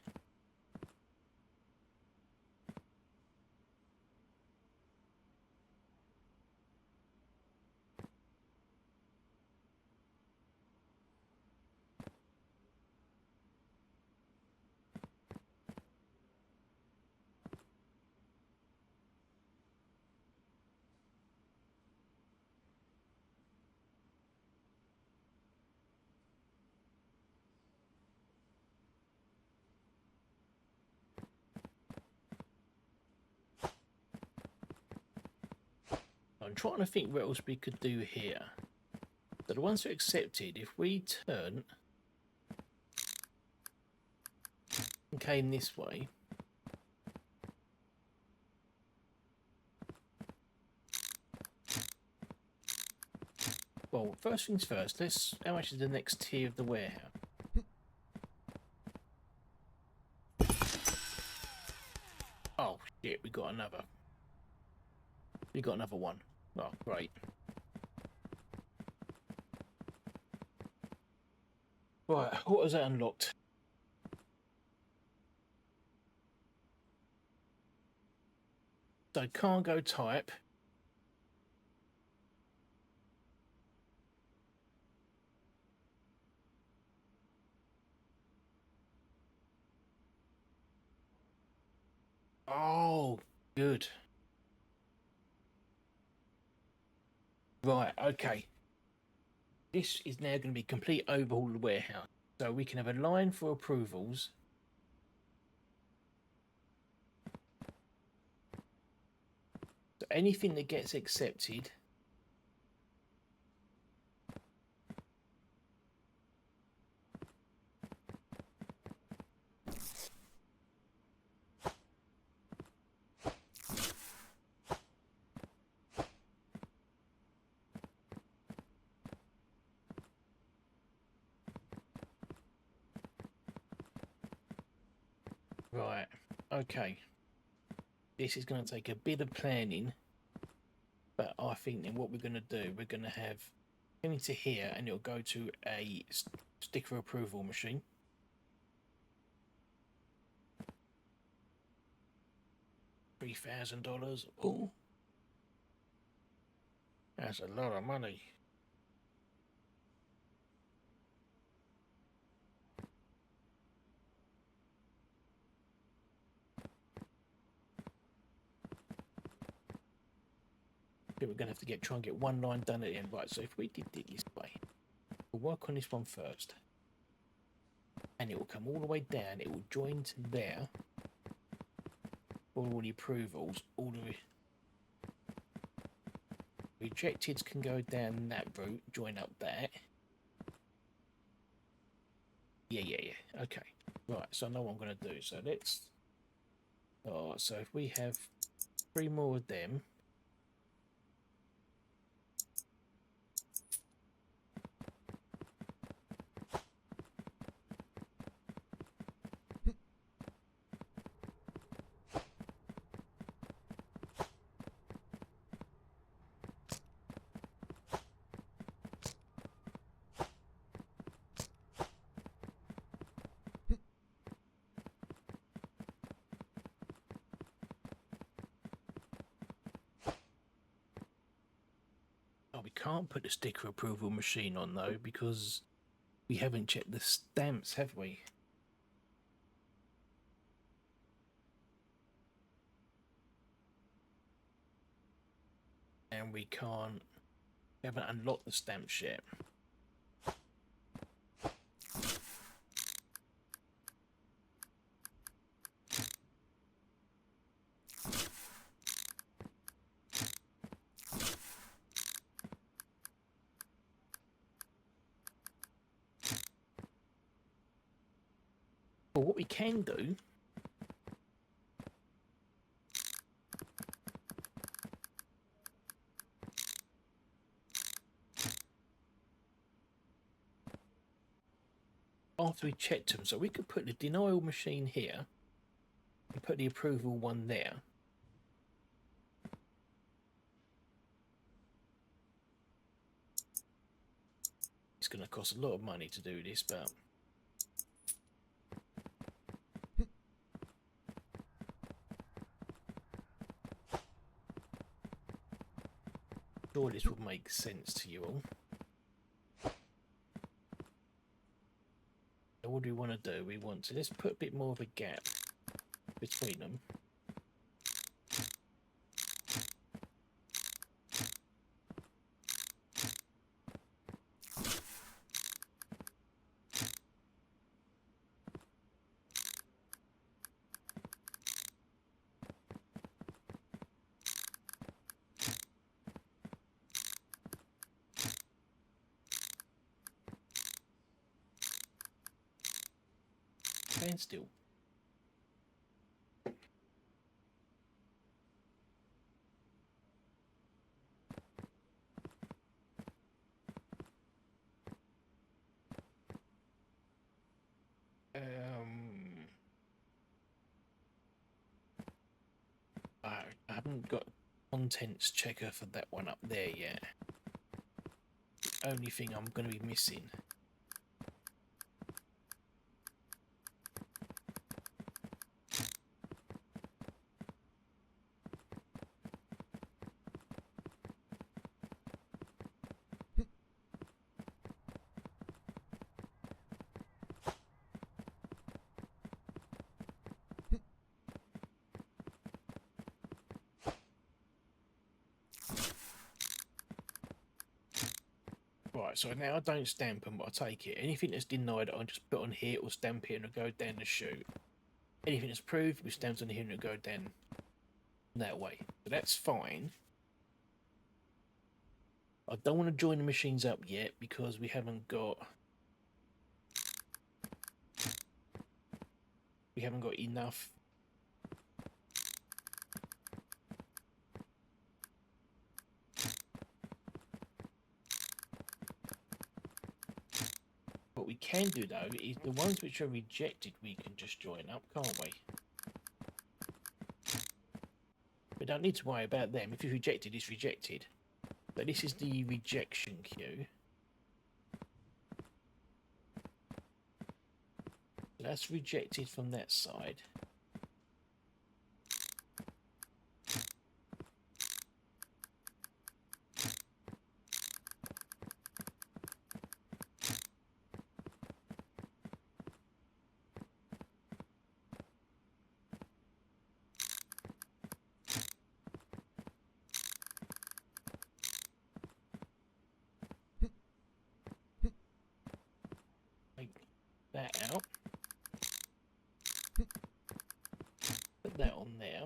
I'm trying to think what else we could do here. So the ones that are accepted, if we turn and came this way, well, first things first, let's, how much is the next tier of the warehouse? Oh shit, we got another one. Oh, great. Right, what has that unlocked? So cargo type. Oh, good. Right, okay. This is now going to be complete overhaul of the warehouse. So we can have a line for approvals. So anything that gets accepted, Okay. This is going to take a bit of planning, but I think then what we're going to do, we're going to have into here, and it'll go to a sticker approval machine. $3,000. Oh, that's a lot of money. We're going to have to try and get one line done at the end. Right, so if we did it this way, we'll work on this one first. And it will come all the way down. It will join to there. All the approvals. All the rejecteds can go down that route. Join up that. Yeah. Okay. Right, so I know what I'm going to do. So let's... Oh, so if we have 3 more of them... We can't put the sticker approval machine on though, because we haven't checked the stamps, have we? And we can't, we haven't unlocked the stamps yet. But what we can do after we checked them, so we could put the denial machine here and put the approval one there. It's going to cost a lot of money to do this, but sure this would make sense to you all. So what do we want to do? We want to, let's put a bit more of a gap between them. Stand still. I haven't got contents checker for that one up there yet. The only thing I'm going to be missing. Right, so now I don't stamp them, but I take it. Anything that's denied, I'll just put on here or stamp it and it'll go down the chute. Anything that's approved, we stamp on here and it'll go down that way. So that's fine. I don't want to join the machines up yet because we haven't got enough. What we can do though is the ones which are rejected we can just join up, can't we? don't need to worry about them. If it's rejected, it's rejected. But this is the rejection queue. That's rejected from that side. Take that out. Put that on there.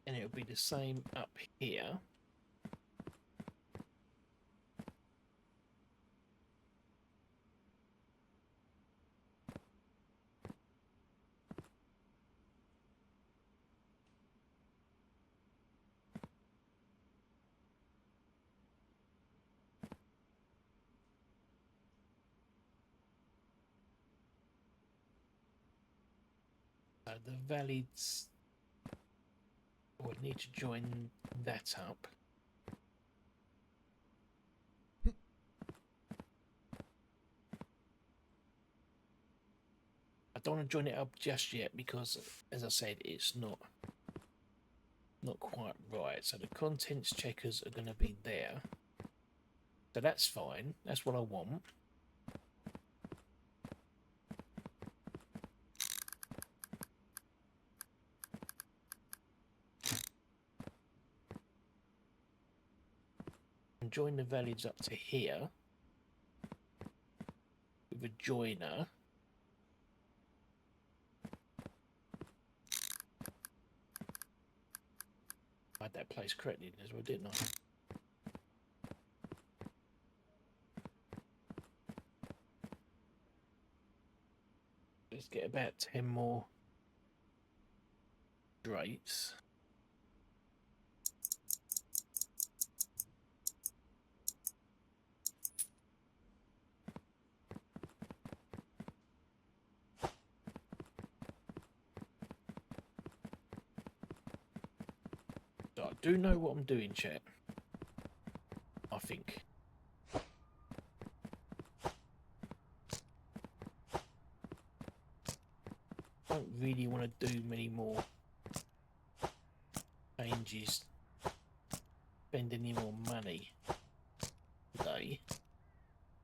And it'll be the same up here. So the valids would need to join that up. I don't want to join it up just yet because, as I said, it's not quite right. So the contents checkers are going to be there. So that's fine. That's what I want. And join the valids up to here with a joiner. I had that placed correctly as well, didn't I? Let's get about 10 more drapes. So I do know what I'm doing, chat. I think. Don't really want to do many more changes, spend any more money today.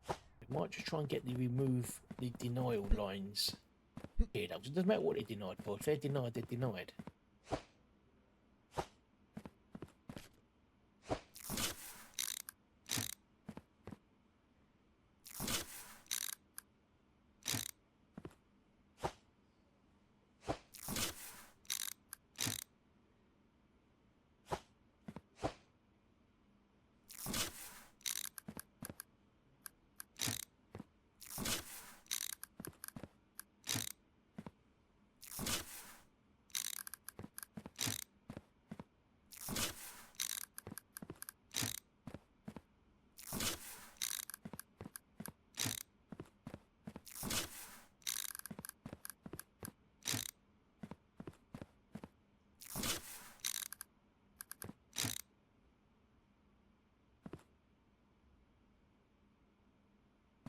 We might just try and get remove the denial lines here. It doesn't matter what they're denied for. If they're denied, they're denied.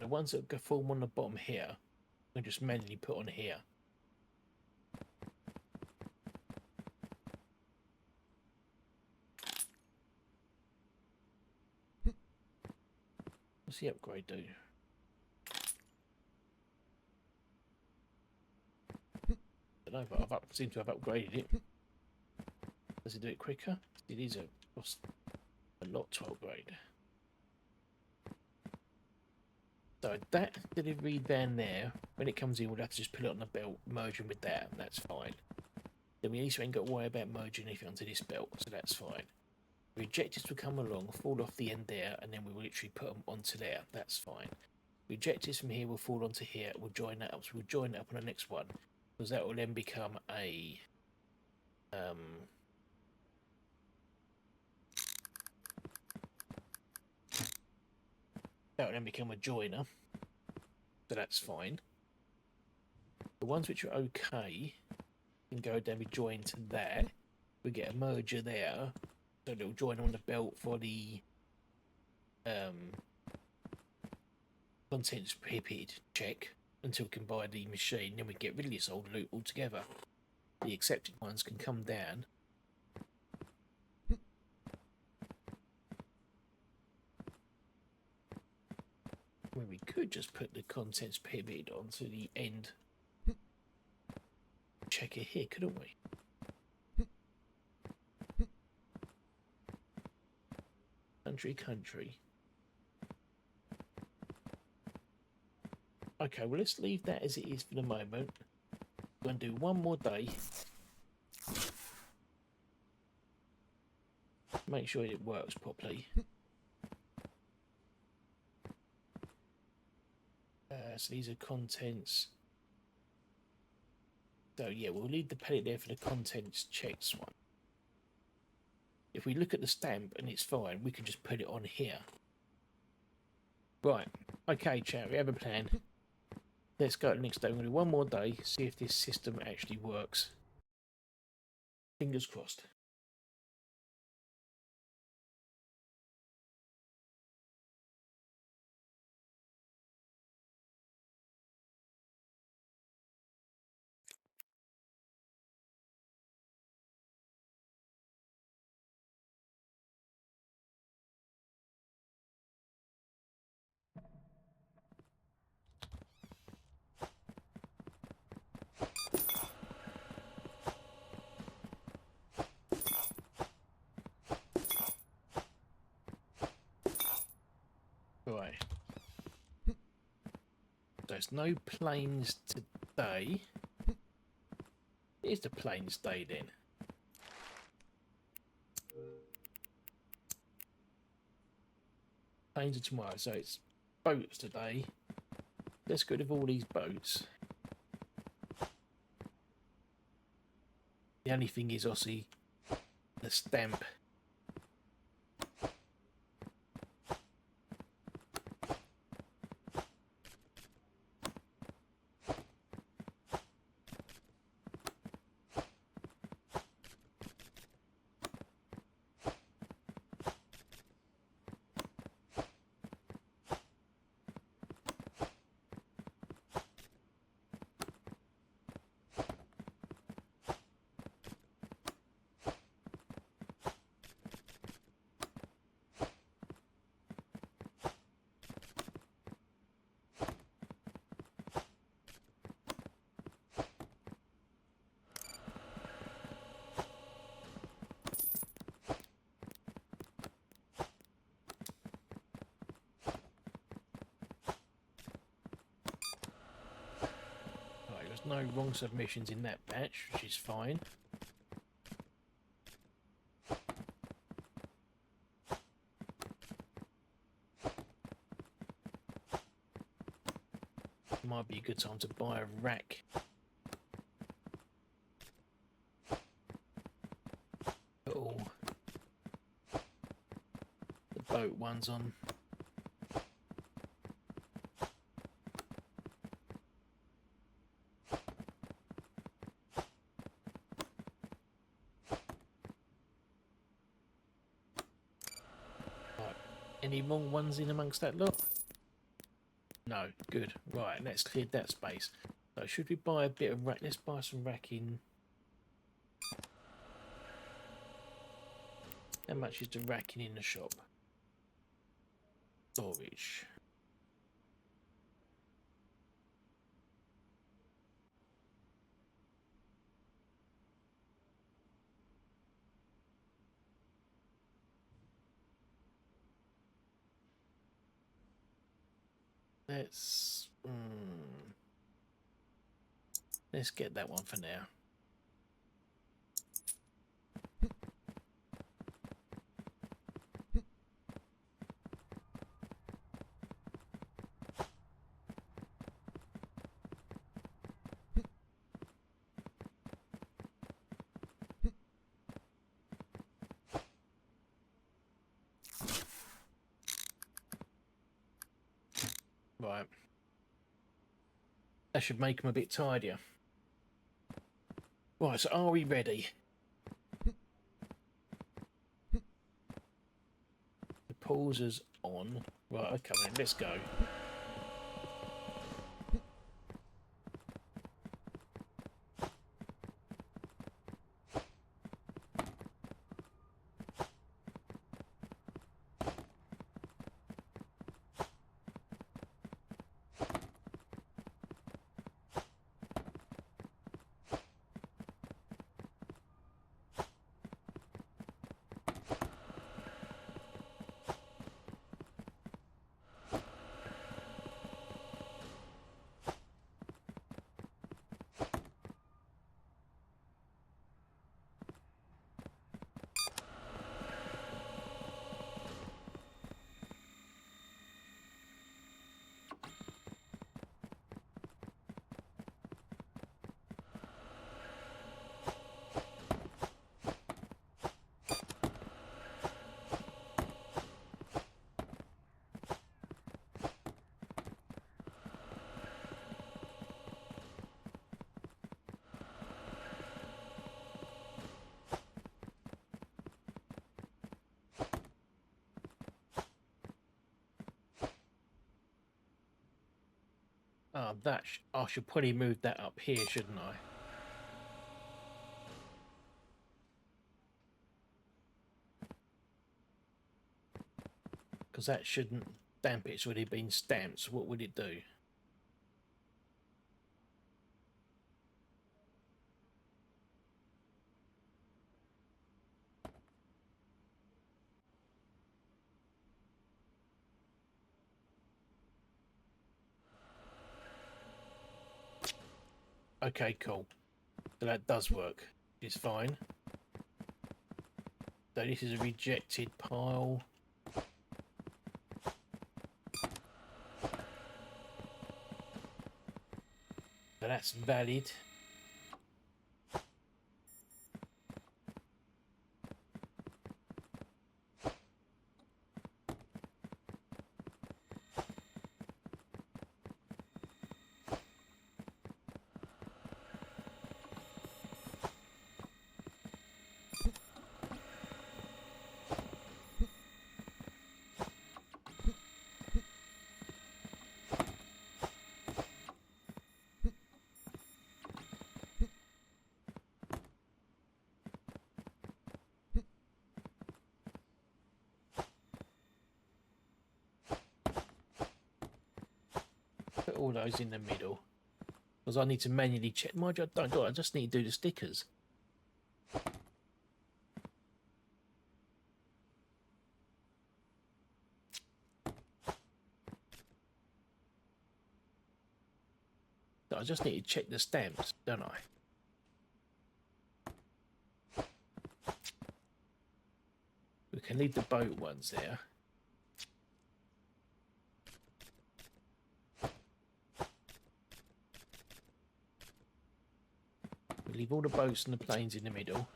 The ones that go form on the bottom here, I just manually put on here. What's the upgrade do? I don't know, but I seem to have upgraded it. Does it do it quicker? It is a lot to upgrade. So that delivery down there, when it comes in, we'll have to just put it on the belt, merging with that, and that's fine. Then we at least ain't got to worry about merging anything onto this belt, so that's fine. Rejectors will come along, fall off the end there, and then we will literally put them onto there. That's fine. Rejectors from here will fall onto here. We'll join that up. So we'll join that up on the next one, because that will then become a that will then become a joiner. So that's fine. The ones which are okay can go down. We join to that. We get a merger there, so it'll join on the belt for the contents prohibited check until we can buy the machine. Then we get rid of this old loot altogether. The accepted ones can come down. Where we could just put the contents prohibited onto the end checker here, couldn't we? Country. Okay, well, let's leave that as it is for the moment. We're going to do one more day. Make sure it works properly. So these are contents. So yeah, we'll leave the pallet there for the contents checks one. If we look at the stamp and it's fine, we can just put it on here. Right. Okay, chat, we have a plan. Let's go to the next day. We're going to do one more day, see if this system actually works. Fingers crossed. Right. So it's no planes today. Here's the planes day then. Planes are tomorrow, so it's boats today. Let's get rid of all these boats. The only thing is, obviously, the stamp. No wrong submissions in that batch, which is fine. Might be a good time to buy a rack. Put all the boat ones on. Any wrong ones in amongst that lot? No, good. Right, let's clear that space. So should we buy a bit of rack? Let's buy some racking. How much is the racking in the shop? Storage. Let's get that one for now. Right. That should make them a bit tidier. Right, so are we ready? The pauser's on. Right, okay, then let's go. I should probably move that up here, shouldn't I? Because that shouldn't stamp it. It's already been stamped. So what would it do? Okay, cool. So that does work. It's fine. So this is a rejected pile. So that's valid. Put all those in the middle. Because I need to manually check. Mind you, I don't do it. I just need to do the stickers. I just need to check the stamps, don't I? We can leave the boat ones there. We leave all the boats and the planes in the middle.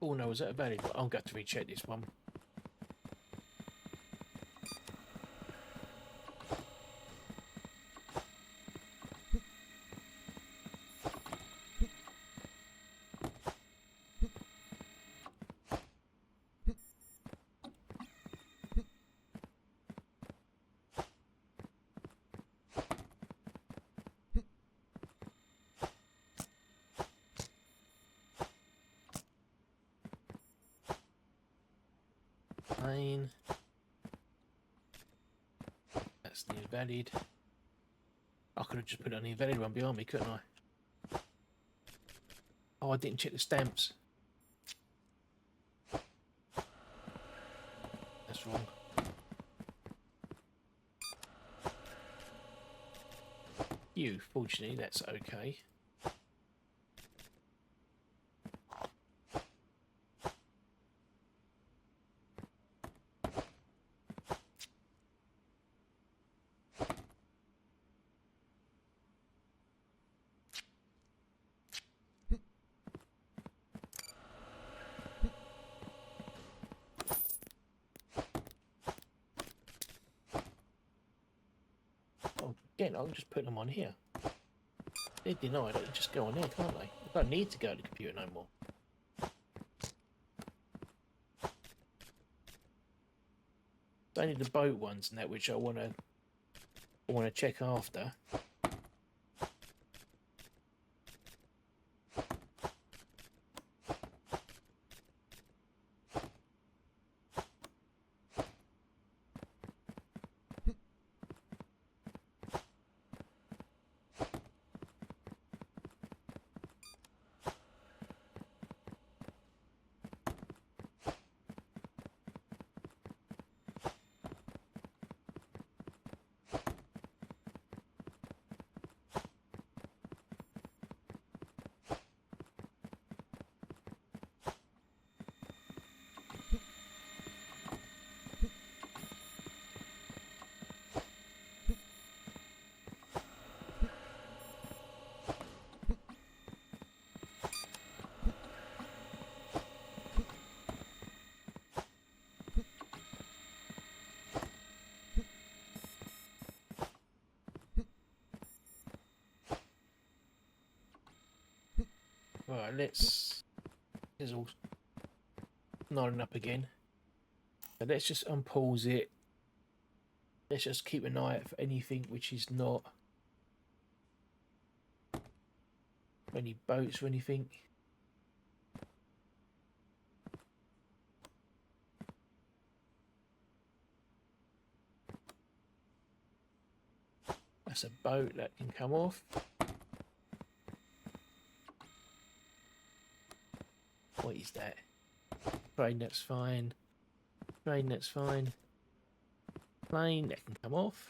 Oh no, is that valid? I'll have to recheck this one. That's the invalid. I could have just put it on the invalid one behind me, couldn't I? Oh, I didn't check the stamps. That's wrong. Fortunately, that's okay. Oh, again, I can just put them on here. They're denied. They can just go on there, can't they? I don't need to go to the computer no more. It's only the boat ones and that which I want to check after. Right, let's... It's all nodding up again. So let's just unpause it. Let's just keep an eye out for anything which is not... Any boats or anything. That's a boat that can come off. What is that? Train, that's fine. Train, that's fine. Plane, that can come off.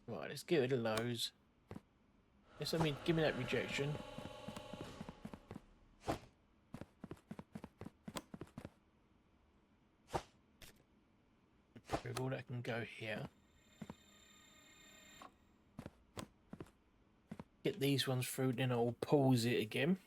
Right, let's get rid of those. Yes, I mean, give me that rejection. Approval, that can go here. Get these ones through, then I'll pause it again.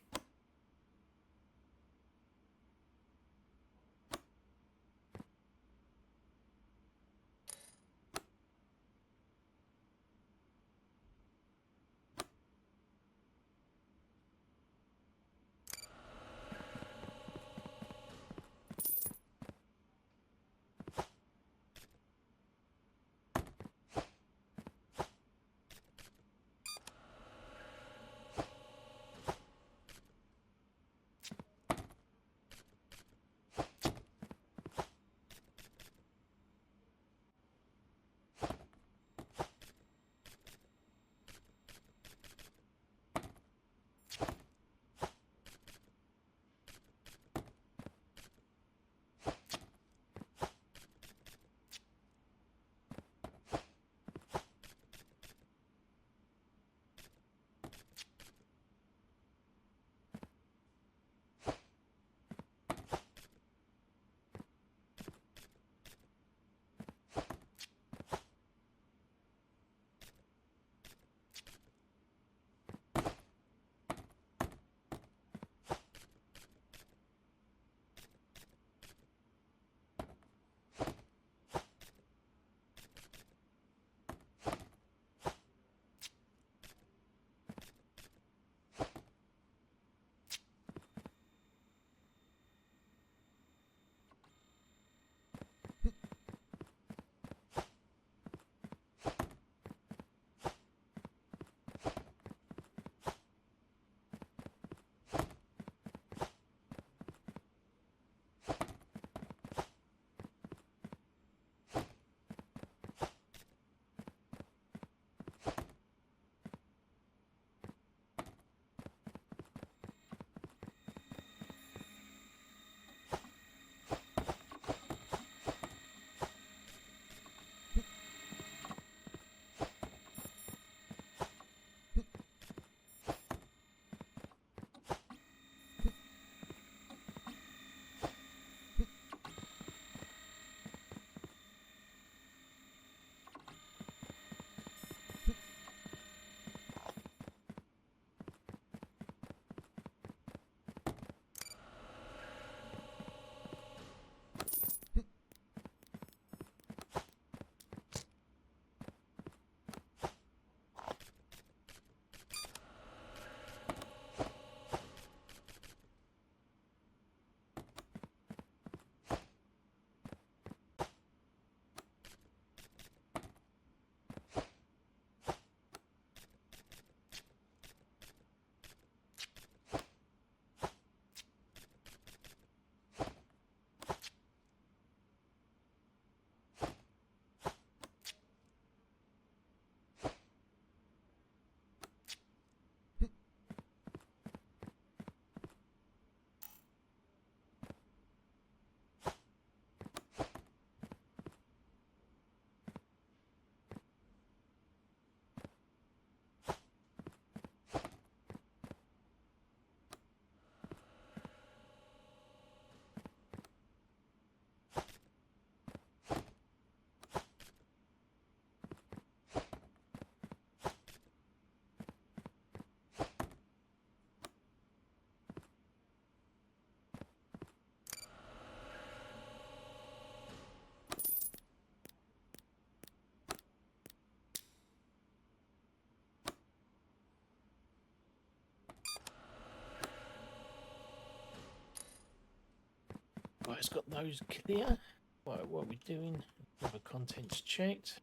Right, it's got those clear. Right, what are we doing? Other contents checked.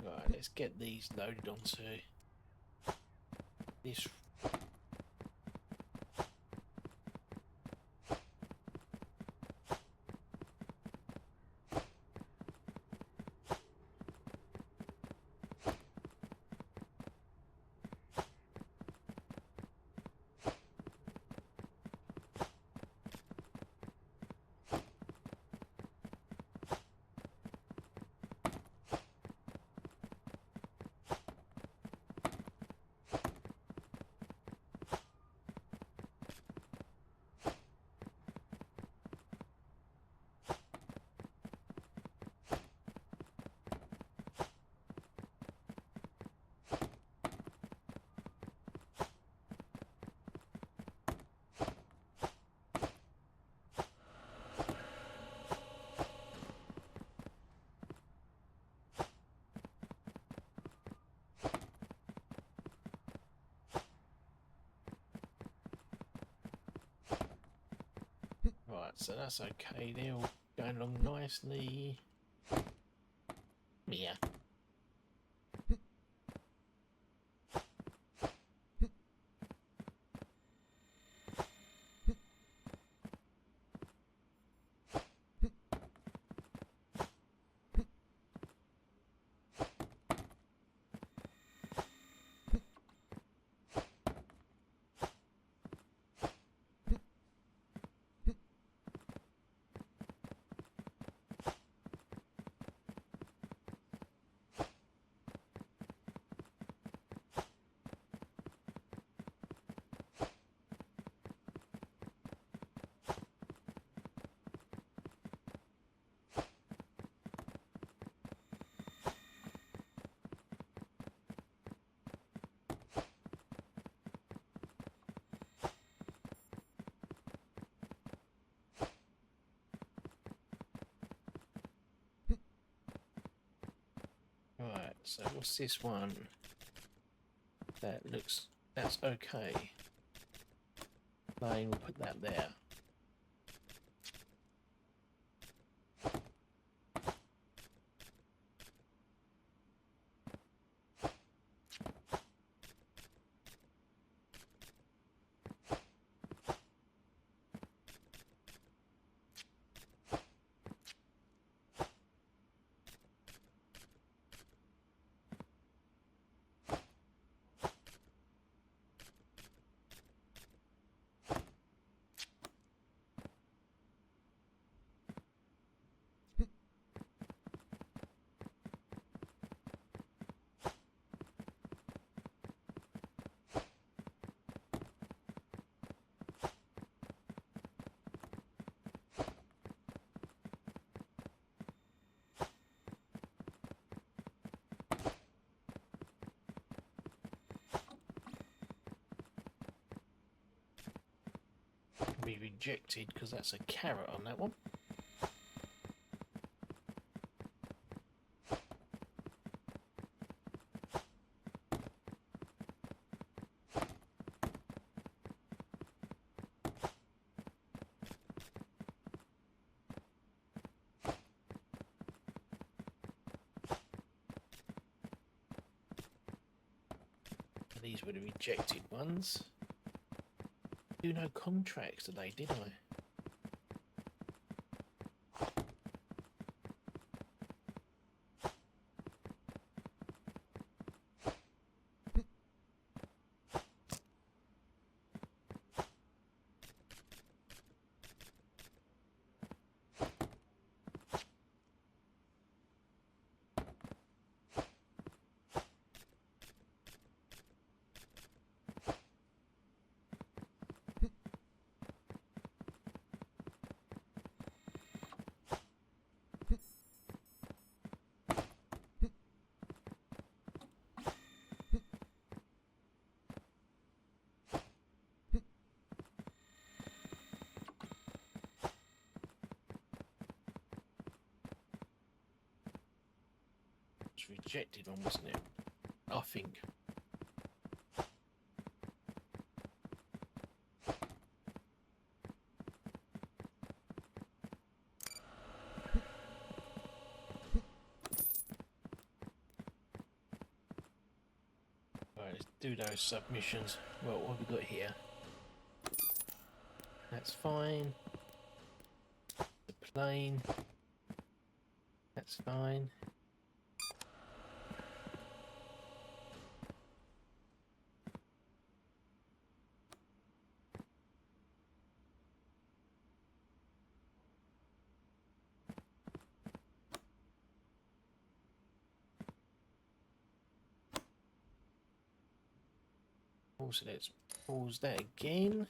Right, let's get these loaded onto this. Right, so that's okay. They're all going along nicely. Yeah. Right, so what's this one? That's okay. Lane, we'll put that there. Be rejected because that's a carrot on that one. These were the rejected ones. Do no contracts today, did I? was rejected one, wasn't it? I think. Right, let's do those submissions. Well, what have we got here? That's fine. The plane. That's fine. Also, let's pause that again.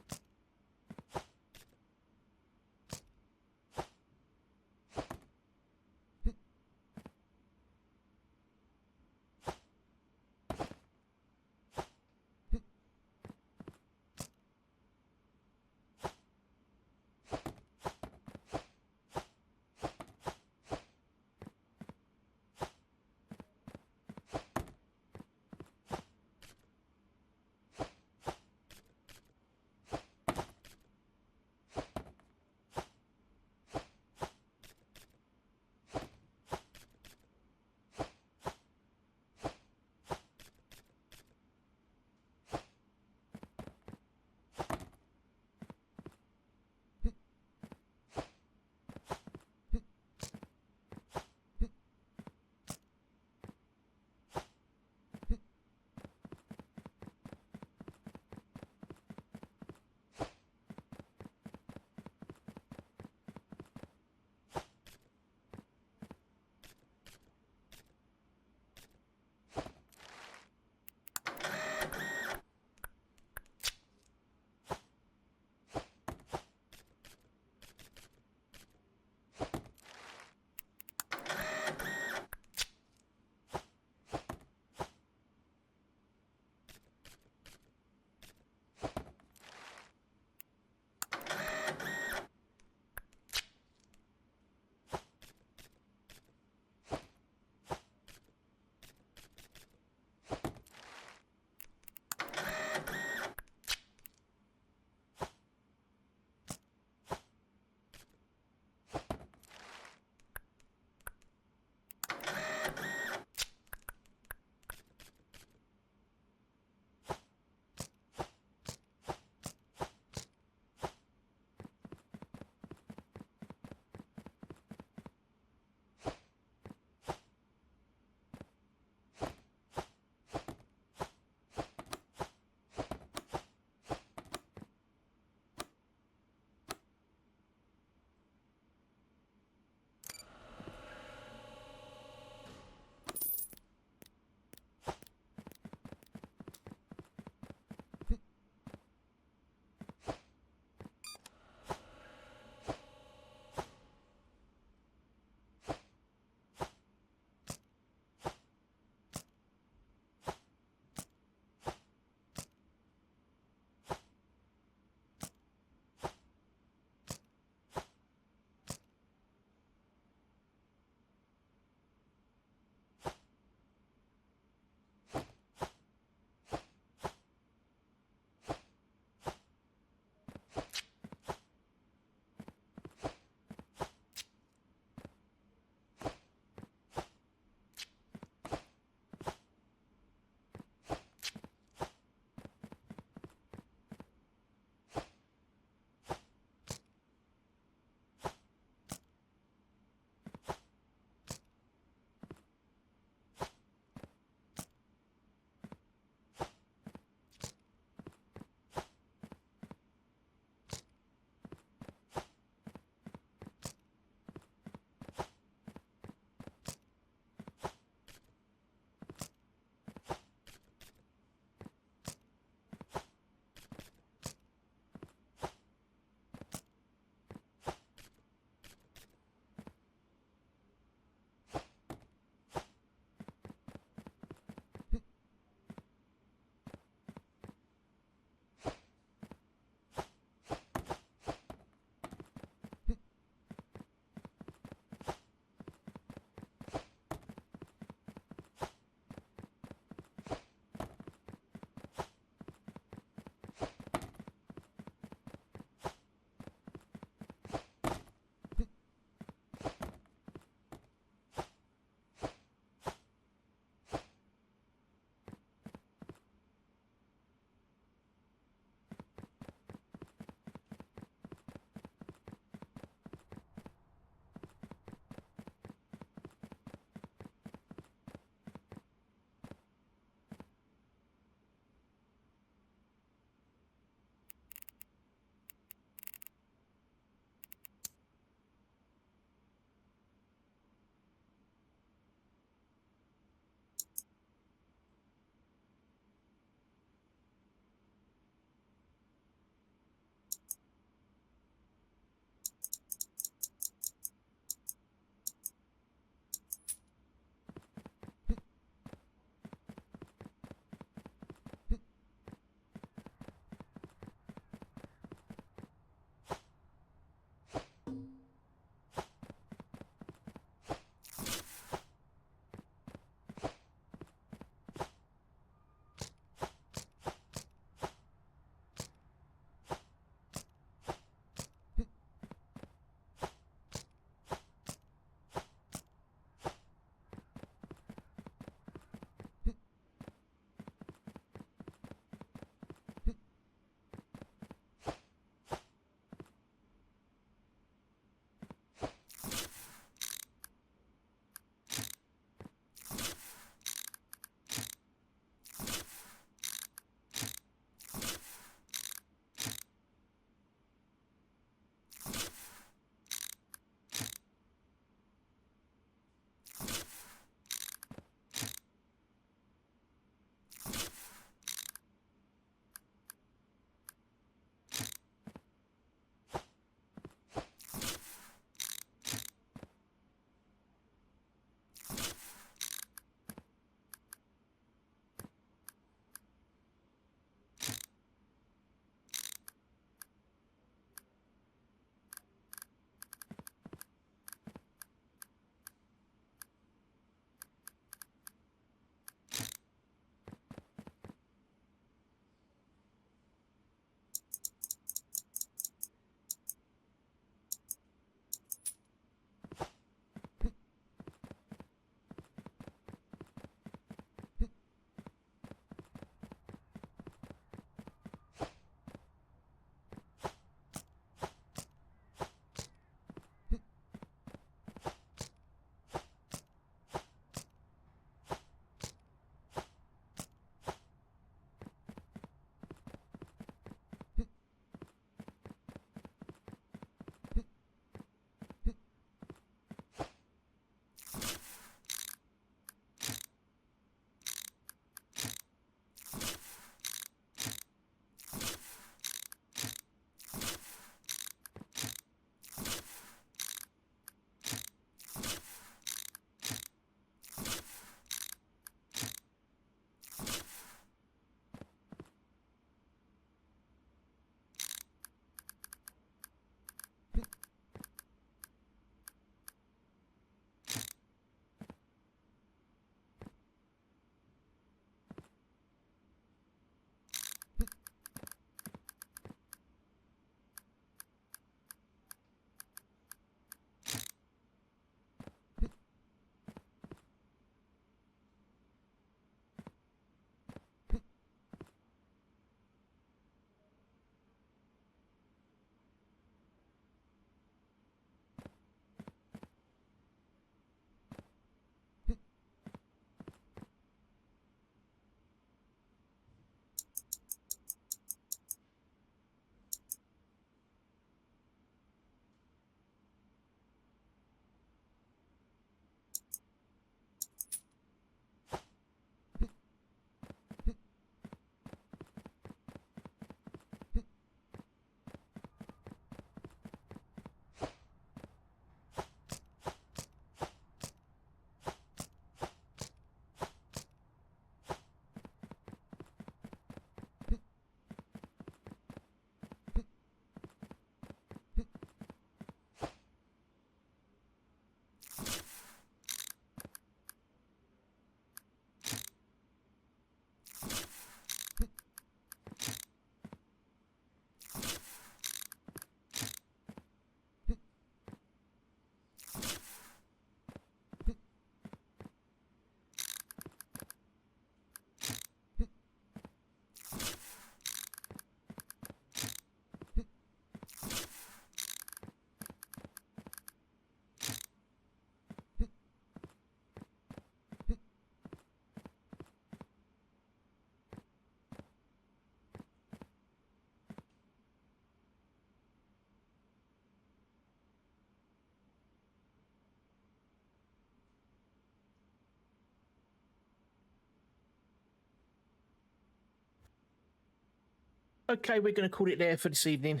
Okay, we're going to call it there for this evening.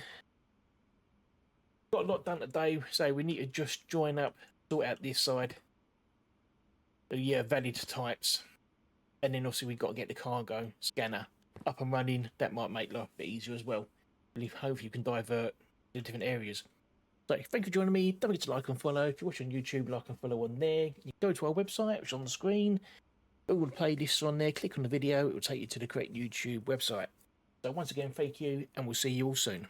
Got a lot done today, so we need to just join up, sort out this side. The valid types. And then obviously we've got to get the cargo scanner up and running. That might make life a bit easier as well. Hopefully you can divert to different areas. So thank you for joining me. Don't forget to like and follow. If you're watching on YouTube, like and follow on there. You go to our website, which is on the screen. All the playlists on there. Click on the video. It will take you to the correct YouTube website. So once again, thank you, and we'll see you all soon.